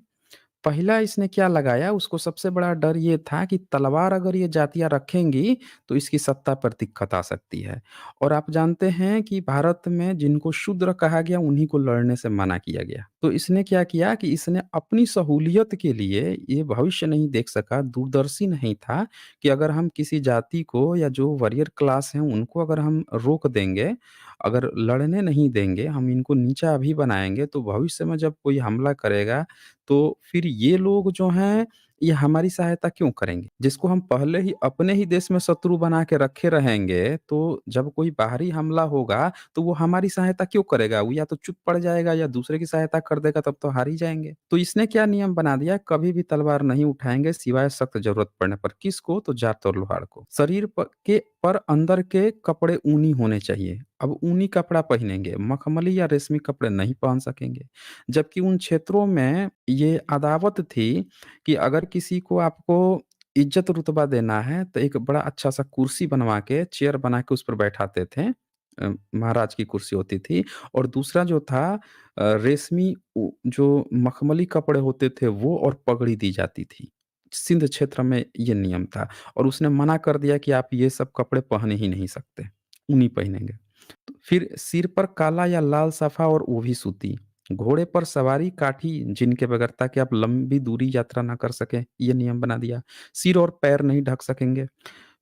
पहला इसने क्या लगाया, उसको सबसे बड़ा डर ये था कि तलवार अगर ये जातियाँ रखेंगी, तो इसकी सत्ता पर दिक्कत आ सकती है। और आप जानते हैं कि भारत में जिनको शूद्र कहा गया, उन्हीं को लड़ने से मना किया गया। तो इसने क्या किया कि इसने अपनी सहूलियत के लिए ये भविष्य नहीं देख सका, दूरदर्शी नहीं था कि अगर हम किसी जाति को या जो वॉरियर क्लास हैं, उनको अगर हम रोक देंगे, अगर लड़ने नहीं देंगे, हम इनको नीचा भी बनाएँगे, तो भविष्य में जब कोई हमला करेगा तो फिर ये लोग जो हैं, ये हमारी सहायता क्यों करेंगे? जिसको हम पहले ही अपने ही देश में शत्रु बना के रखे रहेंगे, तो जब कोई बाहरी हमला होगा, तो वो हमारी सहायता क्यों करेगा? वो या तो चुप पड़ जाएगा या दूसरे की सहायता कर देगा, तब तो हार ही जाएँगे। तो इसने क्या नियम बना दिया, कभी भी तलवार नहीं उठाएँगे सिवाय सख्त ज़रूरत पड़ने पर। किसको? तो जाट और लोहार को। शरीर पर अंदर के कपड़े ऊनी होने चाहिए। अब ऊनी कपड़ा पहनेंगे, मखमली या रेशमी कपड़े नहीं पहन सकेंगे। जबकि उन क्षेत्रों में ये अदावत थी कि अगर किसी को आपको इज़्ज़त रुतबा देना है, तो एक बड़ा अच्छा-सा कुर्सी बनवा के, चेयर बना के उस पर बैठाते थे। महाराज की कुर्सी होती थी और दूसरा जो था रेशमी जो मखमली कपड़े होते थे वो और पगड़ी दी जाती थी। सिंध क्षेत्र में ये नियम था और उसने मना कर दिया कि आप ये सब कपड़े पहन ही नहीं सकते, ऊनी पहनेंगे। फिर सिर पर काला या लाल साफा और वो भी सूती। घोड़े पर सवारी काठी जिनके बगैर ताकि आप लंबी दूरी यात्रा ना कर सकें, ये नियम बना दिया। सिर और पैर नहीं ढक सकेंगे।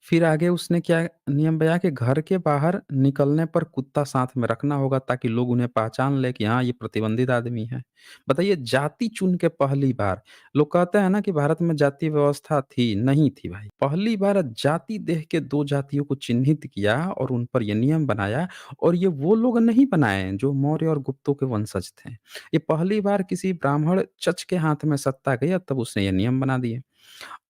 फिर आगे उसने क्या नियम बनाया कि घर के बाहर निकलने पर कुत्ता साथ में रखना होगा ताकि लोग उन्हें पहचान लें कि हाँ, ये प्रतिबंधित आदमी है। बताइए जाति चुन के पहली बार लोग कहते हैं ना कि भारत में जाति व्यवस्था थी, नहीं थी भाई। पहली बार जाति देख के 2 जातियों को चिन्हित किया और उन पर ये नियम बनाया और ये वो लोग नहीं बनाए जो मौर्य और गुप्तों के वंशज थे। ये पहली बार किसी ब्राह्मण चच के हाथ में सत्ता गई और तब उसने ये नियम बना दिए।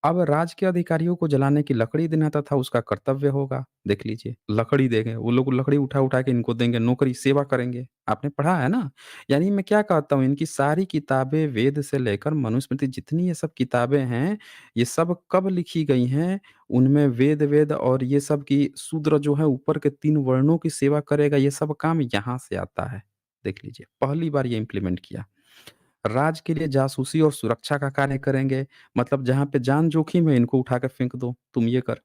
अब राज्य के अधिकारियों को जलाने की लकड़ी देना तथा उसका कर्तव्य होगा। देख लीजिए, लकड़ी देंगे, वो लोग लकड़ी उठा-उठा के इनको देंगे, नौकरी, सेवा करेंगे। आपने पढ़ा है ना? यानी मैं क्या कहता हूँ, इनकी सारी किताबें वेद से लेकर मनुस्मृति जितनी ये सब किताबें हैं, ये सब कब लिखी गई हैं? उनमें वेद और ये सब की शूद्र जो है ऊपर के 3 वर्णों की सेवा करेगा, ये सब काम यहाँ से आता है। देख लीजिए, पहली बार ये इम्प्लीमेंट किया। राज्य के लिए जासूसी और सुरक्षा का कार्य करेंगे। मतलब जहाँ पे जान जोखिम है इनको उठा के फेंक दो, तुम ये कर।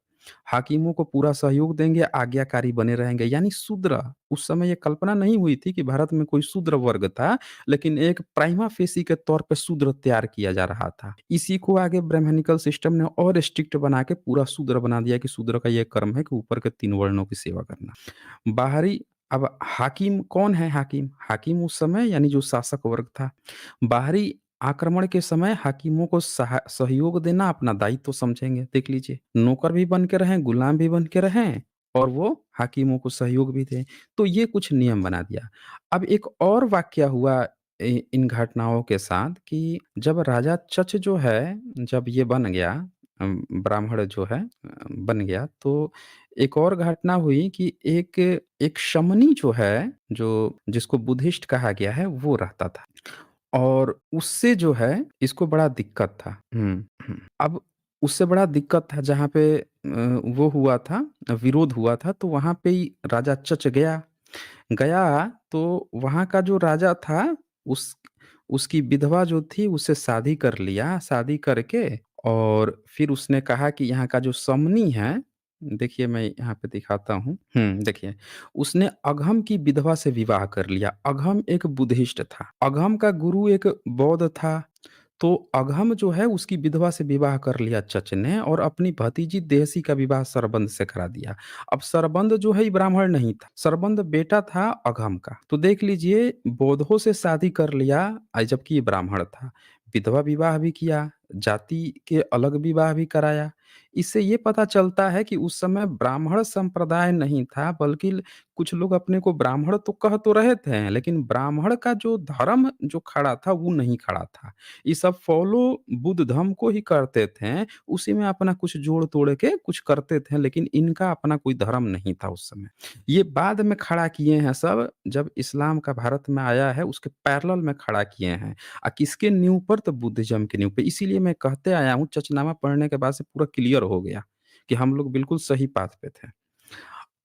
हाकिमों को पूरा सहयोग देंगे, आज्ञाकारी बने रहेंगे। यानी शूद्र, उस समय ये कल्पना नहीं हुई थी कि भारत में कोई शूद्र वर्ग था, लेकिन एक प्राइमा फेसी के तौर पे शूद्र तैयार किया जा रहा था। इसी को आगे ब्राह्मणिकल सिस्टम ने और स्ट्रिक्ट बना के पूरा शूद्र बना दिया कि शूद्र का ये कर्म है कि ऊपर के 3 वर्णों की सेवा करना। बाहरी अब हाकिम कौन है हाकिम? हाकिम उस समय यानी जो शासक वर्ग था। बाहरी आक्रमण के समय हाकिमों को सहयोग देना अपना दायित्व समझेंगे। देख लीजिए, नौकर भी बन के रहें, गुलाम भी बन के रहें और वो हाकिमों को सहयोग भी दें। तो ये कुछ नियम बना दिया। अब एक और वाक़या हुआ इन घटनाओं के साथ कि जब राजा चच जो है, जब ये बन गया ब्राह्मण जो है बन गया तो एक और घटना हुई कि एक एक शमनी जो है, जो जिसको बुद्धिस्ट कहा गया है, वो रहता था और उससे जो है इसको बड़ा दिक्कत था। हुँ। अब उससे बड़ा दिक्कत था जहाँ पे वो हुआ था, विरोध हुआ था, तो वहाँ पे ही राजा चच गया। गया तो वहाँ का जो राजा था, उस उसकी विधवा जो थी उससे शादी कर लिया। शादी करके और फिर उसने कहा कि यहाँ का जो समनी है, देखिए मैं यहाँ पे दिखाता हूँ। देखिए, उसने अघम की विधवा से विवाह कर लिया। अघम एक बुद्धिस्ट था। अघम का गुरु एक बौद्ध था। तो अघम जो है उसकी विधवा से विवाह कर लिया चच ने और अपनी भतीजी देहसी का विवाह सरबंध से करा दिया। अब सरबंध जो है ये ब्राह्मण नहीं था, सरबंध बेटा था अघम का। तो देख लीजिए, बौद्धों से शादी कर लिया जबकि ये ब्राह्मण था। विधवा विवाह भी किया, जाति के अलग विवाह भी कराया। इससे ये पता चलता है कि उस समय ब्राह्मण संप्रदाय नहीं था, बल्कि कुछ लोग अपने को ब्राह्मण तो कह तो रहे थे, लेकिन ब्राह्मण का जो धर्म जो खड़ा था वो नहीं खड़ा था। ये सब फॉलो बुद्ध धर्म को ही करते थे, उसी में अपना कुछ जोड़-तोड़ के कुछ करते थे, लेकिन इनका अपना कोई धर्म नहीं था उस समय। ये बाद में खड़ा किए हैं सब, जब इस्लाम का भारत में आया है, उसके पैरेलल में खड़ा किए हैं। किसके नींव पर? तो बुद्धिज़्म की नींव पे। इसीलिए मैं कहते आया हूँ, चचनामा पढ़ने के बाद से पूरा क्लियर हो गया कि हम लोग बिल्कुल सही पाथ पे थे।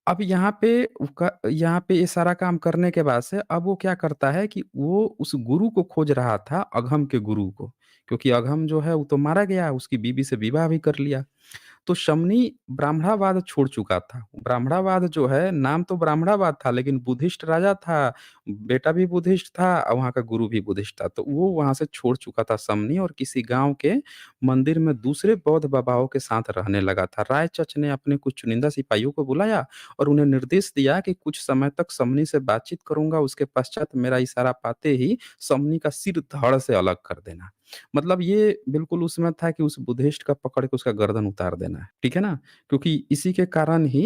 अब यहाँ पे ये सारा काम करने के बाद से अब वो क्या करता है कि वो उस गुरु को खोज रहा था, अघम के गुरु को। क्योंकि अघम जो है वो तो मारा गया, उसकी बीवी से विवाह भी कर लिया। तो शमनी ब्राह्मणावाद छोड़ चुका था। ब्राह्मणावाद जो है, नाम तो ब्राह्मणावाद था, लेकिन बुद्धिस्ट राजा था, बेटा भी बुद्धिस्ट था और वहाँ का गुरु भी बुद्धिस्ट था। तो वो वहाँ से छोड़ चुका था शमनी और किसी गाँव के मंदिर में दूसरे बौद्ध बाबाओं के साथ रहने लगा था। रायचच ने अपने कुछ चुनिंदा सिपाहियों को बुलाया और उन्हें निर्देश दिया कि कुछ समय तक शमनी से बातचीत करूँगा, उसके पश्चात मेरा इशारा पाते ही शमनी का सिर धड़ से अलग कर देना। मतलब ये बिल्कुल उसमें था कि उस बुद्धिस्ट का पकड़ के उसका गर्दन उतार देना है, ठीक है ना? क्योंकि इसी के कारण ही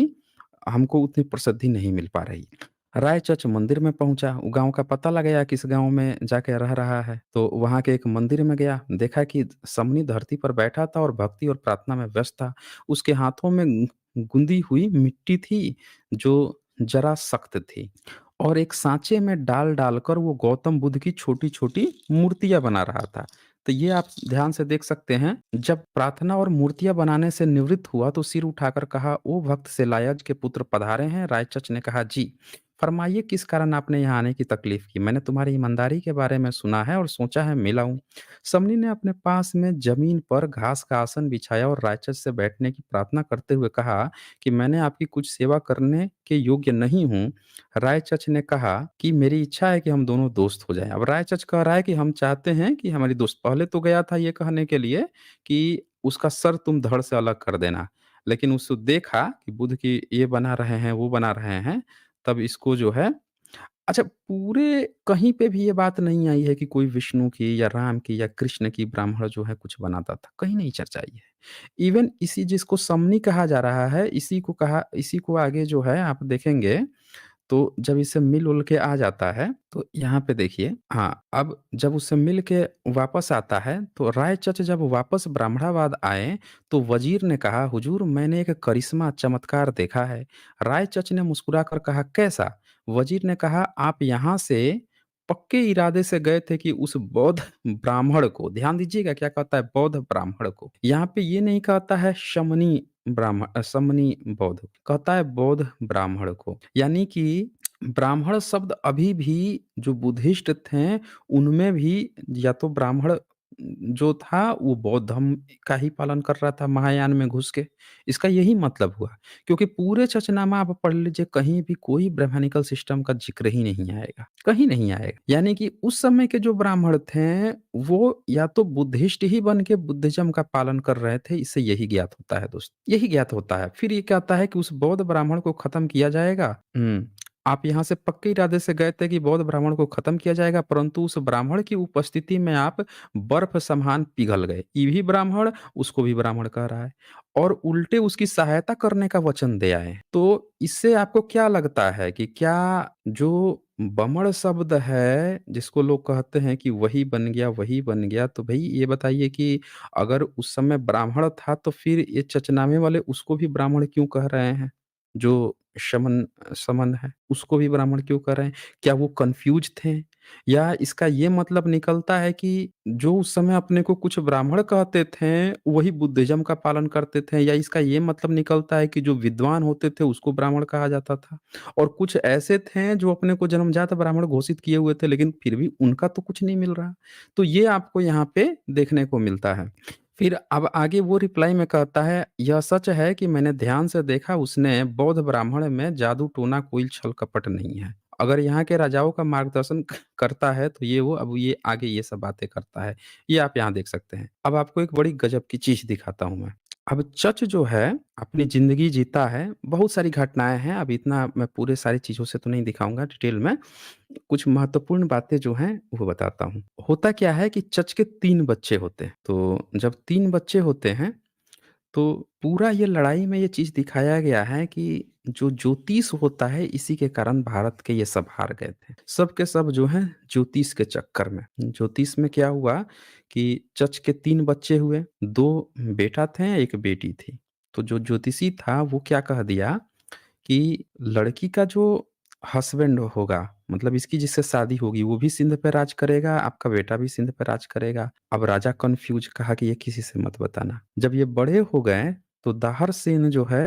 हमको उतनी प्रसिद्धि नहीं मिल पा रही। रायचच मंदिर में पहुँचा, वो गाँव का पता लगाया किस गाँव में जाके रह रहा है, तो वहाँ के एक मंदिर में गया, देखा कि समनी धरती पर बैठा था और भक्ति और प्रार्थना में व्यस्त था। उसके हाथों में गूँधी हुई मिट्टी थी, जो ज़रा सख्त थी और एक साँचे में डाल-डाल कर वो गौतम बुद्ध की छोटी-छोटी मूर्तियाँ बना रहा था। तो ये आप ध्यान से देख सकते हैं, जब प्रार्थना और मूर्तियाँ बनाने से निवृत्त हुआ तो सिर उठाकर कहा, "ओ भक्त सेलायज के पुत्र पधारे हैं?" रायचच ने कहा, "जी।" "फरमाइए किस कारण आपने यहाँ आने की तकलीफ की? मैंने तुम्हारी ईमानदारी के बारे में सुना है और सोचा है मिलाऊँ।" समनी ने अपने पास में ज़मीन पर घास का आसन बिछाया और रायचच से बैठने की प्रार्थना करते हुए कहा कि, "मैंने आपकी कुछ सेवा करने के योग्य नहीं हूँ।" रायचच ने कहा कि मेरी इच्छा है कि हम दोनों दोस्त हो जाएँ। अब रायचच कह रहा है कि हम चाहते हैं कि हमारी दोस्त, पहले तो गया था ये कहने के लिए कि उसका सर तुम धड़ से अलग कर देना। लेकिन उसको देखा कि बुद्ध की ये बना रहे हैं, वो बना रहे हैं, तब इसको जो है अच्छा, पूरे कहीं पे भी ये बात नहीं आई है कि कोई विष्णु की या राम की या कृष्ण की ब्राह्मण जो है कुछ बनाता था, कहीं नहीं चर्चा आई है। इवन इसी जिसको समनी कहा जा रहा है, इसी को आगे जो है आप देखेंगे, तो जब इसे मिल-उल के आ जाता है, तो यहाँ पे देखिए, हाँ, अब जब उससे मिल के वापस आता है, तो रायचच जब वापस ब्राह्मणाबाद आए, तो वज़ीर ने कहा, "हुजूर, मैंने एक करिश्मा चमत्कार देखा है।" रायचच ने मुस्कुराकर कहा, "कैसा?" वज़ीर ने कहा, "आप यहाँ से पक्के इरादे से गए थे कि उस बौद्ध ब्राह्मण को" ध्यान दीजिएगा क्या कहता है, बौद्ध ब्राह्मण को। यहाँ पे ये नहीं कहता है शमनी बौद्ध, कहता है बौद्ध ब्राह्मण को। यानी कि ब्राह्मण शब्द अभी भी जो बुद्धिस्ट थे, उनमें भी या तो ब्राह्मण जो था वो बौद्ध धर्म का ही पालन कर रहा था महायान में घुस के। इसका यही मतलब हुआ। क्योंकि पूरे चचनामा आप पढ़ लीजिए, कहीं भी कोई ब्राह्मणिकल सिस्टम का ज़िक्र ही नहीं आएगा, कहीं नहीं आएगा। यानी कि उस समय के जो ब्राह्मण थे, वो या तो बुद्धिस्ट ही बन के बुद्धिज़्म का पालन कर रहे थे, इससे यही ज्ञात होता है दोस्त, यही ज्ञात होता है। फिर ये कहता है कि उस बौद्ध ब्राह्मण को खत्म किया जाएगा। आप यहाँ से पक्के इरादे से गए थे कि बौद्ध ब्राह्मण को खत्म किया जाएगा, परंतु उस ब्राह्मण की उपस्थिति में आप बर्फ समान पिघल गए। ये भी ब्राह्मण, उसको भी ब्राह्मण कह रहा है और उल्टे उसकी सहायता करने का वचन दे आए। तो इससे आपको क्या लगता है कि क्या जो बमण शब्द है, जिसको लोग कहते हैं कि वही बन गया, तो भई ये बताइए कि अगर उस समय ब्राह्मण था, तो फिर ये चचनामे वाले उसको भी ब्राह्मण क्यों कह रहे हैं? जो समन है, उसको भी ब्राह्मण क्यों कर रहे हैं? क्या वो कन्फ्यूज़ थे? या इसका ये मतलब निकलता है कि जो उस समय अपने को कुछ ब्राह्मण कहते थे, वही बुद्धिज़्म का पालन करते थे? या इसका ये मतलब निकलता है कि जो विद्वान होते थे, उसको ब्राह्मण कहा जाता था? और कुछ ऐसे थे जो अपने को जन्मजात ब्राह्मण घोषित किए हुए थे, लेकिन फिर भी उनका तो कुछ नहीं मिल रहा। तो ये आपको यहाँ पे देखने को मिलता है। फिर अब आगे वो रिप्लाई में कहता है, "यह सच है कि मैंने ध्यान से देखा उसने बौद्ध ब्राह्मण में जादू टोना कोई छल कपट नहीं है। अगर यहाँ के राजाओं का मार्गदर्शन करता है तो ये वो अब ये आगे ये सब बातें करता है। ये आप यहाँ देख सकते हैं। अब आपको एक बड़ी गज़ब की चीज़ दिखाता हूँ मैं। अब चच जो है अपनी ज़िंदगी जीता है, बहुत सारी घटनाएँ हैं, अब इतना मैं पूरे सारी चीज़ों से तो नहीं दिखाऊँगा डिटेल में। कुछ महत्वपूर्ण बातें जो हैं वो बताता हूँ। होता क्या है कि चच के 3 बच्चे होते हैं, तो जब 3 बच्चे होते हैं तो पूरा ये लड़ाई में ये चीज़ दिखाया गया है कि जो ज्योतिष होता है इसी के कारण भारत के ये सब हार गए थे। सब के सब जो हैं ज्योतिष के चक्कर में। ज्योतिष में क्या हुआ कि चच के 3 बच्चे हुए, 2 बेटा थे, 1 बेटी थी। तो जो ज्योतिषी था वो क्या कह दिया कि लड़की का जो हस्बैंड होगा, मतलब इसकी जिससे शादी होगी वो भी सिंध पे राज करेगा, आपका बेटा भी सिंध पे राज करेगा। अब राजा कन्फ्यूज़, कहा कि ये किसी से मत बताना। जब ये बड़े हो गए तो दाहर सेन जो है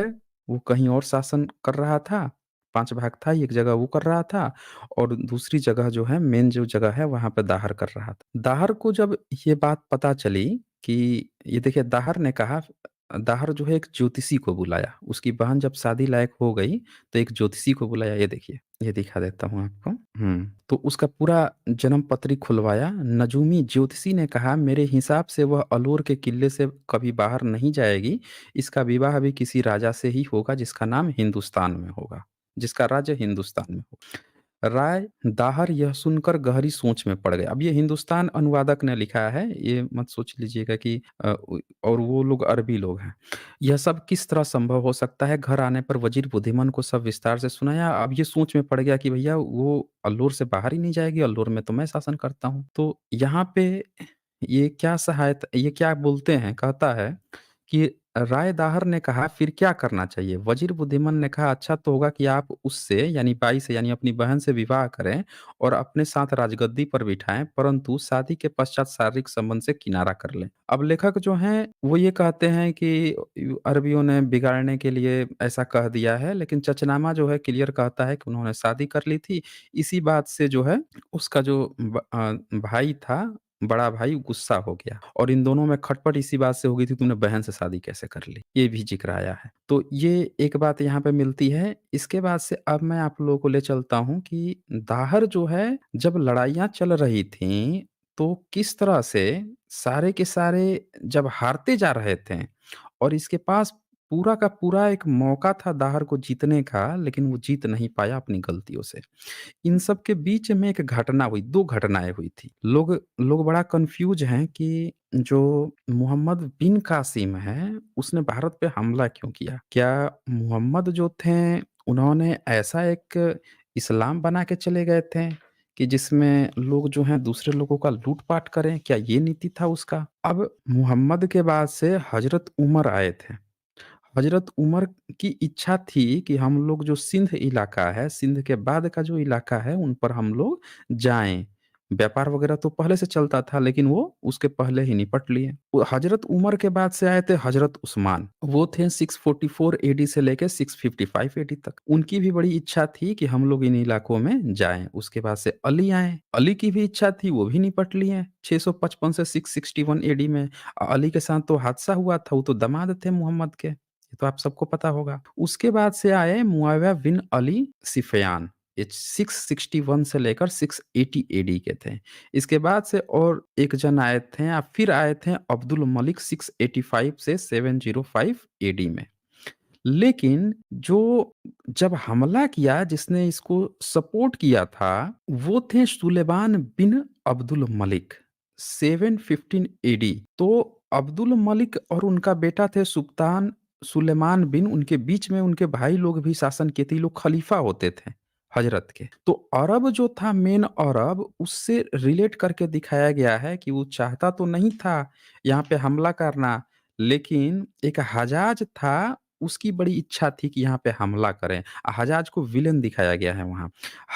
वो कहीं और शासन कर रहा था, 5 भाग था, एक जगह वो कर रहा था और दूसरी जगह जो है मेन जो जगह है वहाँ पे दाहर कर रहा था। दाहर को जब ये बात पता चली कि ये देखिए दाहर ने कहा, दाहर जो है एक ज्योतिषी को बुलाया। उसकी बहन जब शादी लायक हो गई तो एक ज्योतिषी को बुलाया, ये देखिए, ये दिखा देता हूँ आपको। तो उसका पूरा जन्म पत्री खुलवाया। नजूमी ज्योतिषी ने कहा मेरे हिसाब से वह अलौर के किले से कभी बाहर नहीं जाएगी। इसका विवाह भी किसी राजा से ही होगा जिसका नाम हिंदुस्तान में होगा, जिसका राज्य हिंदुस्तान में हो। राय दाहर यह सुनकर गहरी सोच में पड़ गए। अब ये हिंदुस्तान अनुवादक ने लिखा है, ये मत सोच लीजिएगा कि और वो लोग अरबी लोग हैं। यह सब किस तरह संभव हो सकता है? घर आने पर वज़ीर बुद्धिमान को सब विस्तार से सुनाया। अब ये सोच में पड़ गया कि भैया वो अल्लौर से बाहर ही नहीं जाएगी, अल्लौर में तो मैं शासन करता हूँ। तो यहाँ पे ये क्या बोलते हैं, कहता है कि राय दाहर ने कहा फिर क्या करना चाहिए? वज़ीर बुद्धिमान ने कहा अच्छा तो होगा कि आप उससे यानी बाई से यानी अपनी बहन से विवाह करें और अपने साथ राजगद्दी पर बिठाएँ, परंतु शादी के पश्चात शारीरिक संबंध से किनारा कर लें। अब लेखक जो हैं वो ये कहते हैं कि अरबियों ने बिगाड़ने के लिए ऐसा कह दिया है, लेकिन चचनामा जो है क्लियर कहता है कि उन्होंने शादी कर ली थी। इसी बात से जो है उसका जो भाई था, बड़ा भाई गुस्सा हो गया और इन दोनों में खटपट इसी बात से हो गई थी तूने बहन से शादी कैसे कर ली? ये भी ज़िक्र आया है। तो ये एक बात यहाँ पे मिलती है। इसके बाद से अब मैं आप लोगों को ले चलता हूँ कि दाहर जो है जब लड़ाइयाँ चल रही थीं, तो किस तरह से सारे के सारे जब हारते जा रहे थे और इसके पास पूरा का पूरा एक मौका था दाहर को जीतने का, लेकिन वो जीत नहीं पाया अपनी गलतियों से। इन सब के बीच में एक घटना हुई, 2 घटनाएँ हुई थी। लोग लोग बड़ा कन्फ्यूज़ हैं कि जो मोहम्मद बिन कासिम है, उसने भारत पे हमला क्यों किया? क्या मोहम्मद जो थे, उन्होंने ऐसा एक इस्लाम बना के चले गए थे कि जिसमें लोग जो हैं दूसरे लोगों का लूट-पाट करें? क्या ये नीति था उसका? अब मोहम्मद के बाद से हज़रत उमर आए थे। हज़रत उमर की इच्छा थी कि हम लोग जो सिंध इलाका है, सिंध के बाद का जो इलाका है, उन पर हम लोग जाएँ। व्यापार वगैरह तो पहले से चलता था, लेकिन वो उसके पहले ही निपट लिए। वो हज़रत उमर के बाद से आए थे हज़रत उस्मान। वो थे 644 एडी से लेके 655 एडी तक। उनकी भी बड़ी इच्छा थी कि हम लोग इन इलाकों में जाएँ। उसके बाद से अली आए। अली की भी इच्छा थी, वो भी निपट लिए 655 से 661 एडी में। अली के साथ तो हादसा हुआ था, वो तो दामाद थे मुहम्मद के। ये तो आप सबको पता होगा। उसके बाद से आए मुआविया बिन अली सिफ़यान, ये 661 से लेकर 680 एडी के थे। इसके बाद से और एक जन आए थे फिर आए थे अब्दुल मलिक 685 से 705 एडी में। लेकिन जो जब हमला किया जिसने इसको सपोर्ट किया था, वो थे सुलेमान बिन अब्दुल मलिक 715 एडी। तो अब्दुल मलिक और उनका बेटा थे सुल्तान सुलेमान बिन, उनके बीच में उनके भाई लोग भी शासन किए थे, ये लोग खलीफा होते थे हजरत के। तो अरब जो था मेन अरब, उससे रिलेट करके दिखाया गया है कि वो चाहता तो नहीं था यहाँ पे हमला करना, लेकिन एक हजाज था उसकी बड़ी इच्छा थी कि यहाँ पे हमला करें। हज्जाज को विलेन दिखाया गया है वहाँ।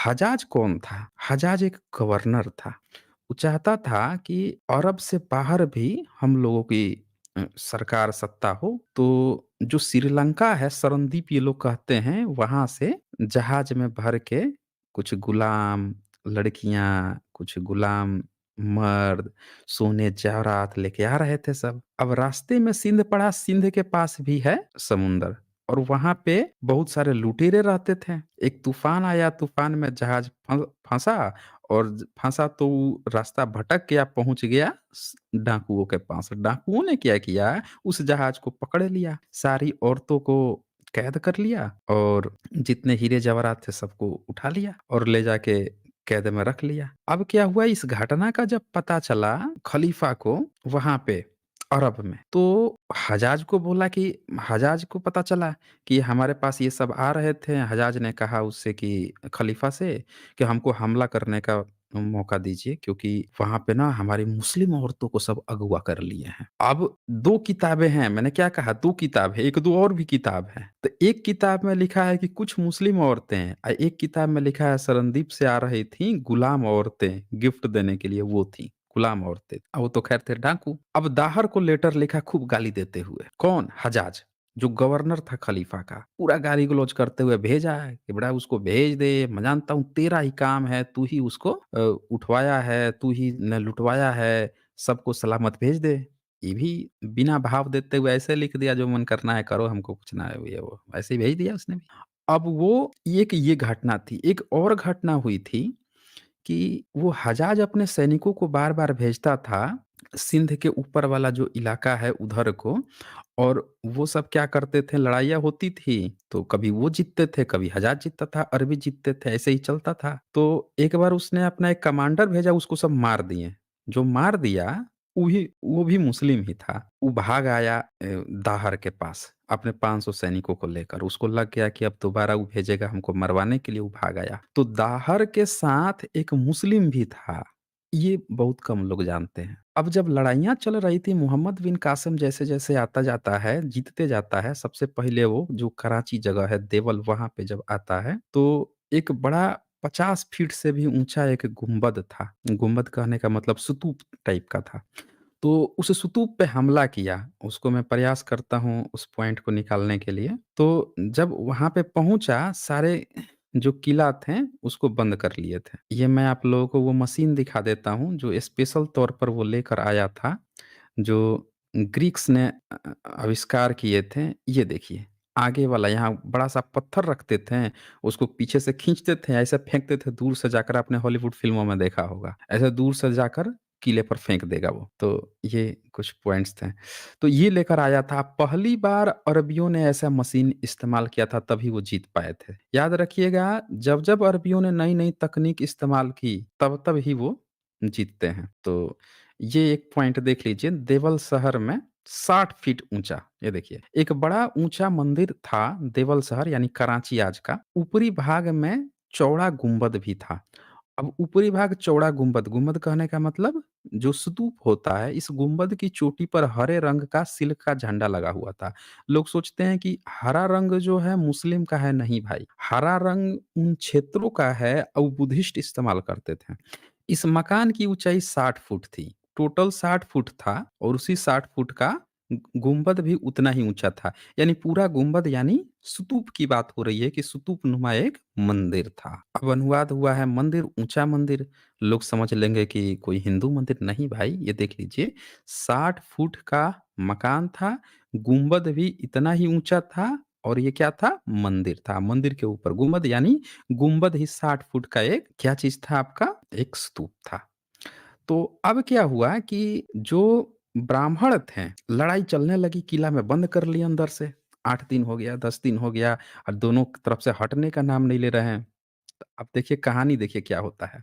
हज्जाज कौन था? हज्जाज एक गवर्नर था। वो चाहता था कि अरब से बाहर भी हम लोगों की सरकार सत्ता हो, तो जो श्रीलंका है, सरनदीप ये लोग कहते हैं, वहाँ से जहाज में भर के कुछ गुलाम लड़कियाँ, कुछ गुलाम मर्द, सोने जेवरात लेके आ रहे थे सब। अब रास्ते में सिंध पड़ा, सिंध के पास भी है समुंदर और वहाँ पे बहुत सारे लुटेरे रहते थे। एक तूफ़ान आया, तूफ़ान में जहाज फँसा और फँसा तो वो रास्ता भटक गया, पहुँच गया डाकुओं के पास। डाकुओं ने क्या किया, उस जहाज को पकड़ लिया, सारी औरतों को कैद कर लिया और जितने हीरे जवाहरात थे सबको उठा लिया और ले जाके कैद में रख लिया। अब क्या हुआ, इस घटना का जब पता चला खलीफा को वहाँ पे अरब में, तो हज्जाज को बोला कि हज्जाज को पता चला कि हमारे पास ये सब आ रहे थे। हज्जाज ने कहा उससे कि खलीफा से कि हमको हमला करने का मौका दीजिए, क्योंकि वहाँ पे ना हमारी मुस्लिम औरतों को सब अगवा कर लिए हैं। अब 2 किताबें हैं, मैंने क्या कहा 2 किताब है, 1-2 और भी किताब है। तो एक किताब में लिखा है कि कुछ मुस्लिम औरतें एक किताब में लिखा है सरनदीप से आ रही थी गुलाम औरतें गिफ्ट देने के लिए, वो थी गुलाम औरतें। वो तो खैर थे डाकू। अब दाहर को लेटर लिखा खूब गाली देते हुए। कौन? हज्जाज, जो गवर्नर था खलीफा का। पूरा गाली-गलौज करते हुए भेजा है कि बेटा उसको भेज दे, मैं जानता हूँ तेरा ही काम है, तू ही उसको उठवाया है, तू ही ने लुटवाया है, सबको सलामत भेज दे। ये भी बिना भाव देते हुए ऐसे लिख दिया, जो मन करना है करो, हमको कुछ ना है ये वो। ऐसे ही भेज दिया उसने भी। अब वो एक ये घटना थी। एक और घटना हुई थी कि वो हज्जाज अपने सैनिकों को बार-बार भेजता था, सिंध के ऊपर वाला जो इलाका है उधर को, और वो सब क्या करते थे, लड़ाइयाँ होती थी, तो कभी वो जीतते थे, कभी हज्जाज जीतता था, अरबी जीतते थे, ऐसे ही चलता था। तो एक बार उसने अपना एक कमांडर भेजा, उसको सब मार दिए। जो मार दिया, वो भी मुस्लिम ही था। वो भाग आया दाहर के पास, अपने 500 सैनिकों को लेकर। उसको लग गया कि अब दोबारा वो भेजेगा हमको मरवाने के लिए, वो भाग आया। तो दाहर के साथ एक मुस्लिम भी था, ये बहुत कम लोग जानते हैं। अब जब लड़ाइयाँ चल रही थी, मोहम्मद बिन कासिम जैसे-जैसे आता जाता है, जीतते जाता है, सबसे पहले वो जो कराची जगह है देवल, वहाँ पे जब आता है, तो एक बड़ा 50 फीट से भी ऊँचा एक गुंबद था। गुंबद कहने का मतलब स्तूप टाइप का था। तो उस स्तूप पे हमला किया, उसको मैं प्रयास करता हूँ उस पॉइंट को निकालने के लिए। तो जब वहाँ पे पहुँचा, सारे जो किला थे, उसको बंद कर लिए थे। ये मैं आप लोगों को वो मशीन दिखा देता हूँ, जो स्पेशल तौर पर वो लेकर आया था, जो ग्रीक्स ने आविष्कार किए थे। ये देखिए, आगे वाला यहाँ बड़ा-सा पत्थर रखते थे, उसको पीछे से खींचते थे, ऐसे फेंकते थे दूर से जाकर, आपने हॉलीवुड फ़िल्मों में देखा होगा। ऐसे दूर से जाकर किले पर फेंक देगा वो। तो ये कुछ पॉइंट्स थे। तो ये लेकर आया था। पहली बार अरबियों ने ऐसा मशीन इस्तेमाल किया था, तभी वो जीत पाए थे। याद रखिएगा, जब-जब अरबियों ने नई-नई तकनीक इस्तेमाल की, तब-तब ही वो जीतते हैं। तो ये एक पॉइंट देख लीजिए, देवल शहर में 60 फीट ऊँचा, ये देखिए। एक बड़ा ऊँचा मंदिर था देवल शहर, यानी कराची आज का। ऊपरी भाग में चौड़ा गुंबद भी था। अब ऊपरी भाग चौड़ा गुंबद, गुंबद कहने का मतलब जो स्तूप होता है, इस गुंबद की चोटी पर हरे रंग का सिल्क का झंडा लगा हुआ था। लोग सोचते हैं कि हरा रंग जो है मुस्लिम का है, नहीं भाई। हरा रंग उन क्षेत्रों का है और बुद्धिस्ट इस्तेमाल करते थे। इस मकान की ऊंचाई 60 फुट थी। टोटल 60 फुट था और उसी 60 फुट का गुंबद भी उतना ही ऊंचा था। यानी पूरा गुंबद, यानी स्तूप की बात हो रही है कि स्तूप नुमा एक मंदिर था। अब अनुवाद हुआ है मंदिर, ऊंचा मंदिर। लोग समझ लेंगे कि कोई हिंदू मंदिर, नहीं भाई। ये देख लीजिए, 60 फुट का मकान था, गुंबद भी इतना ही ऊंचा था और ये क्या था, मंदिर था। मंदिर के ऊपर गुंबद, यानी गुंबद ही 60 फुट का एक क्या चीज था, आपका एक स्तूप था। तो अब क्या हुआ कि जो ब्राह्मण थे, लड़ाई चलने लगी, किला में बंद कर लिया अंदर से। 8 दिन हो गया, 10 दिन हो गया और दोनों तरफ से हटने का नाम नहीं ले रहे हैं। तो अब देखिए कहानी, देखिए क्या होता है।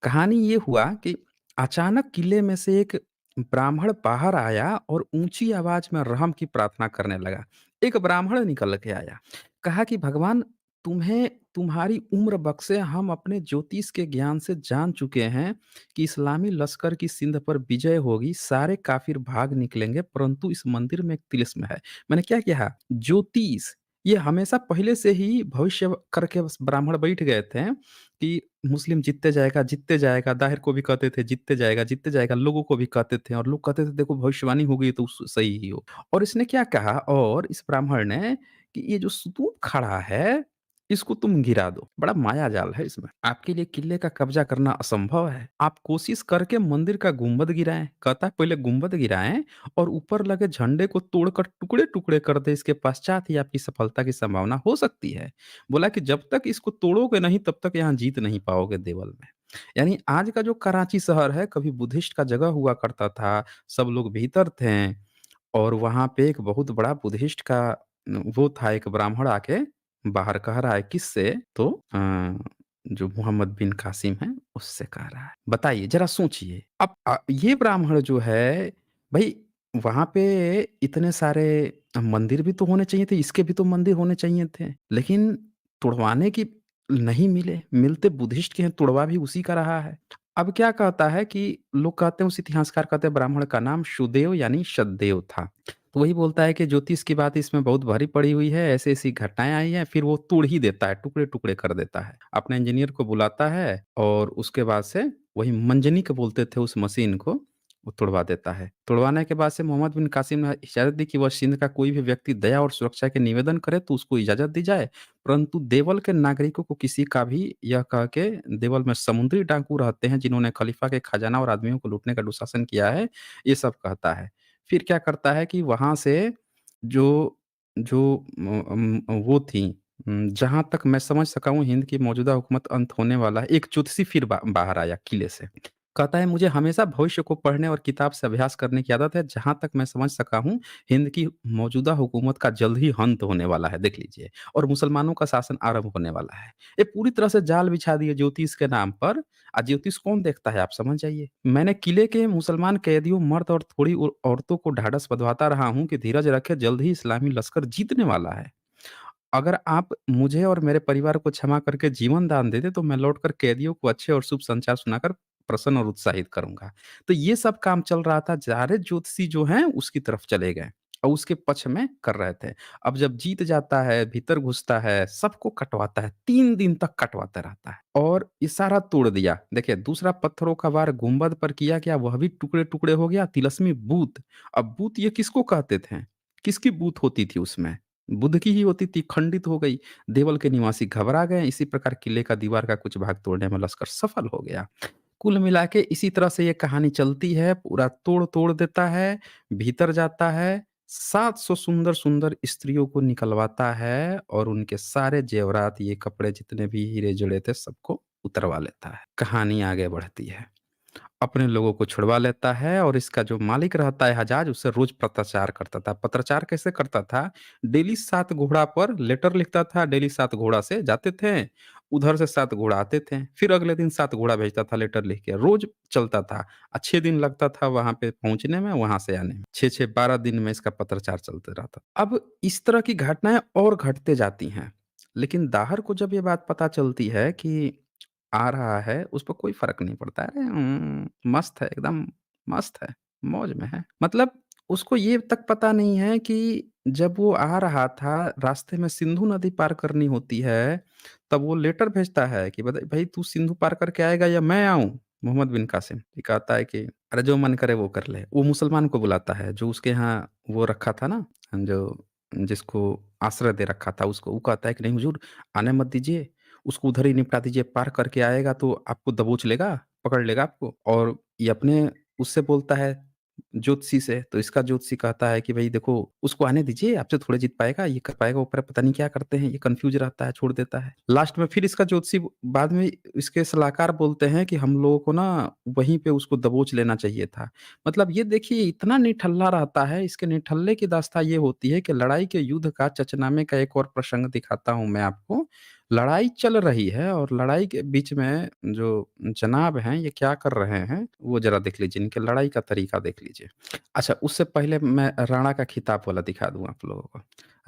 कहानी ये हुआ कि अचानक किले में से एक ब्राह्मण बाहर आया और ऊंची आवाज में रहम की प्रार्थना करने लगा। एक ब्राह्मण निकल के आया, कहा कि भगवान, तुम्हें तुम्हारी उम्र बख्शे हम अपने ज्योतिष के ज्ञान से जान चुके हैं कि इस्लामी लश्कर की सिंध पर विजय होगी, सारे काफ़िर भाग निकलेंगे, परंतु इस मंदिर में एक तिलिस्म है। मैंने क्या किया? ज्योतिष, ये हमेशा पहले से ही भविष्य करके बस ब्राह्मण बैठ गए थे कि मुस्लिम जीतते जाएगा, दाहिर को भी कहते थे जीतते जाएगा, लोगों को भी कहते थे और लोग कहते थे देखो भविष्यवाणी हो गई तो सही ही हो। और इसने क्या कहा और इस ब्राह्मण ने कि ये जो स्तूप खड़ा है, इसको तुम गिरा दो। बड़ा मायाजाल है इसमें। आपके लिए किले का कब्ज़ा करना असंभव है। आप कोशिश करके मंदिर का गुंबद गिराएँ। कहता है पहले गुंबद गिराएँ और ऊपर लगे झंडे को तोड़कर टुकड़े-टुकड़े कर दें, इसके पश्चात ही आपकी सफलता की संभावना हो सकती है। बोला कि जब तक इसको तोड़ोगे नहीं तब तक यहाँ जीत नहीं पाओगे देवल में। यानी आज का जो कराची शहर है, कभी बुद्धिस्ट का जगह हुआ करता था, सब लोग भीतर थे और वहाँ पे एक बहुत बड़ा बुद्धिस्ट का वो था, एक ब्राह्मण आके बाहर कह रहा है किससे? तो जो मोहम्मद बिन कासिम है उससे कह रहा है। बताइए ज़रा सोचिए। अब ये ब्राह्मण जो है भई वहाँ पे इतने सारे मंदिर भी तो होने चाहिए थे, इसके भी तो मंदिर होने चाहिए थे। लेकिन तुड़वाने की नहीं मिले, मिलते बुद्धिस्ट के हैं, तुड़वा भी उसी का रहा है। अब क्या कहता है कि लोग कहते हैं, उस इतिहासकार कहते हैं ब्राह्मण का नाम शुदेव यानी शतदेव था। तो वही बोलता है कि ज्योतिष की बात इसमें बहुत भरी पड़ी हुई है, ऐसी-ऐसी घटनाएँ आई हैं, फिर वो तोड़ ही देता है, टुकड़े-टुकड़े कर देता है। अपने इंजीनियर को बुलाता है और उसके बाद से वही मंजनीक बोलते थे उस मशीन को, वो तुड़वा देता है। तुड़वाने के बाद से मोहम्मद बिन कासिम ने इजाज़त दी कि वह सिंध का कोई भी व्यक्ति दया और सुरक्षा के निवेदन करे तो उसको इजाज़त दी जाए, परंतु देवल के नागरिकों को किसी का भी यह कह के देवल में समुद्री डाकू रहते हैं जिन्होंने खलीफा के खजाना और आदमियों को लूटने का दुशासन किया है, ये सब कहता है। फिर क्या करता है कि वहाँ से जो जो वो थी जहाँ तक मैं समझ सका हूँ हिंद की मौजूदा हुकूमत अंत होने वाला है, एक ज्योतिषी फिर बाहर आया किले से। कहता है मुझे हमेशा भविष्य को पढ़ने और किताब से अभ्यास करने की आदत है, जहाँ तक मैं समझ सका हूँ हिंद की मौजूदा हुकूमत का जल्द ही अंत होने वाला है, देख लीजिए और मुसलमानों का शासन आरंभ होने वाला है। ये पूरी तरह से जाल बिछा दिए ज्योतिष के नाम पर। ज्योतिष कौन देखता है आप समझ जाइए। मैंने किले के मुसलमान कैदियों, मर्द और थोड़ी औरतों को ढाढ़स बंधवाता रहा हूँ कि धीरज रखें, जल्द ही इस्लामी लश्कर जीतने वाला है। अगर आप मुझे और मेरे परिवार को क्षमा करके जीवन दान दे दें, तो मैं लौटकर कैदियों को अच्छे और शुभ समाचार सुनाकर प्रसन्न और उत्साहित करूँगा। तो ये सब काम चल रहा था, सारे ज्योतिषी जो हैं उसकी तरफ चले गए और उसके पक्ष में कर रहे थे। अब जब जीत जाता है, भीतर घुसता है, सबको कटवाता है, 3 दिन तक कटवाता रहता है और ये सारा तोड़ दिया। देखिए दूसरा पत्थरों का वार गुंबद पर किया गया, वह भी टुकड़े-टुकड़े हो गया, तिलस्मी बूत। अब बूत ये किसको कहते थे? किसकी बूत होती थी उसमें? बुध की ही होती थी, खंडित हो गई। देवल के निवासी घबरा गए, इसी प्रकार किले का दीवार का कुछ भाग तोड़ने में लश्कर सफल हो गया। कुल मिला के इसी तरह से ये कहानी चलती है, पूरा तोड़-तोड़ देता है, भीतर जाता है, 700 सुंदर-सुंदर स्त्रियों को निकलवाता है और उनके सारे ज़ेवरात, ये कपड़े जितने भी हीरे जड़े थे सबको उतरवा लेता है। कहानी आगे बढ़ती है। अपने लोगों को छुड़वा लेता है और इसका जो मालिक रहता है हजाज उससे रोज पत्राचार करता था। पत्राचार कैसे करता था? डेली 7 घोड़ा पर लेटर लिखता था, डेली 7 घोड़ा से जाते थे, उधर से 7 घोड़ा आते थे, फिर अगले दिन 7 घोड़ा भेजता था लेटर लिख के, रोज चलता था। 6 दिन लगता था वहाँ पे पहुँचने में, वहाँ से आने में। 6-6 12 दिन में इसका पत्राचार चलते रहता। अब इस तरह की घटनाएँ और घटते जाती हैं, लेकिन दाहर को जब ये बात पता चलती है कि आ रहा है, उसपे कोई फ़र्क नहीं पड़ता है। अरे मस्त है, एकदम मस्त है, मौज में है। मतलब उसको ये तक पता नहीं है कि जब वो आ रहा था, रास्ते में सिंधु नदी पार करनी होती है, तब वो लेटर भेजता है कि बता भई तू सिंधु पार करके आएगा या मैं आऊँ? मोहम्मद बिन कासिम। ये कहता है कि अरे जो मन करे वो कर ले। वो मुसलमान को बुलाता है, जो उसके यहाँ वो रखा था ना, जो जिसको आश्रय दे रखा था उसको। वो कहता है कि नहीं हुजूर, आने मत दीजिए, उसको उधर ही निपटा दीजिए, पार करके आएगा तो आपको दबोच लेगा, पकड़ लेगा आपको। और ये अपने उससे बोलता है ज्योतिषी से, तो इसका ज्योतिषी कहता है कि भई देखो उसको आने दीजिए, आपसे थोड़े जीत पाएगा, ये कर पाएगा, वो पता नहीं क्या करते हैं, ये कन्फ्यूज़ रहता है, छोड़ देता है। लास्ट में फिर इसका ज्योतिषी बाद में इसके सलाहकार बोलते हैं कि हम लोगों को ना वहीं पे उसको दबोच लेना चाहिए था। मतलब ये देखिए इतना निठल्ला रहता है, इसके निठल्ले की दास्ताँ ये होती है कि लड़ाई के युद्ध का चचनामे का एक और प्रसंग दिखाता हूँ मैं आपको। लड़ाई चल रही है और लड़ाई के बीच में जो जनाब हैं, ये क्या कर रहे हैं, वो ज़रा देख लीजिए, इनके लड़ाई का तरीका देख लीजिए। अच्छा, उससे पहले मैं राणा का खिताब वाला दिखा दूँ आप लोगों को।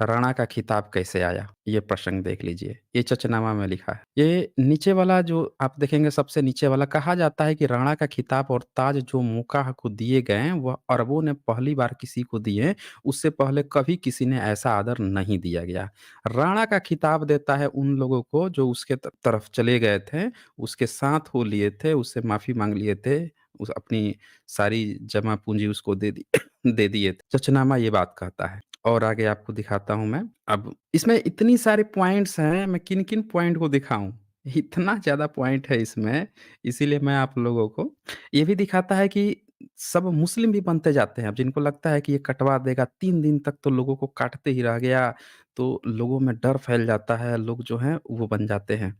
राणा का खिताब कैसे आया? ये प्रसंग देख लीजिए। ये चचनामा में लिखा है। ये नीचे वाला जो आप देखेंगे सबसे नीचे वाला कहा जाता है कि राणा का खिताब और ताज जो मोकाह को दिए गए हैं, वह अरबों ने पहली बार किसी को दिए। उससे पहले कभी किसी ने ऐसा आदर नहीं दिया गया। राणा का खिताब देता है उन लोगों को जो उसके तरफ चले गए थे, उसके साथ वो लिए थे, उससे माफ़ी माँग लिए थे, उस अपनी सारी जमा पूँजी उसको दे दी दे दिए थे। चचनामा ये बात कहता है। और आगे आपको दिखाता हूँ मैं। अब इसमें इतनी सारे पॉइंट्स हैं, मैं किन-किन पॉइंट को दिखाऊँ? इतना ज़्यादा पॉइंट है इसमें, इसीलिए मैं आप लोगों को ये भी दिखाता है कि सब मुस्लिम भी बनते जाते हैं। अब जिनको लगता है कि ये कटवा देगा, 3 दिन तक तो लोगों को काटते ही रह गया, तो लोगों में डर फैल जाता है, लोग जो हैं वो बन जाते हैं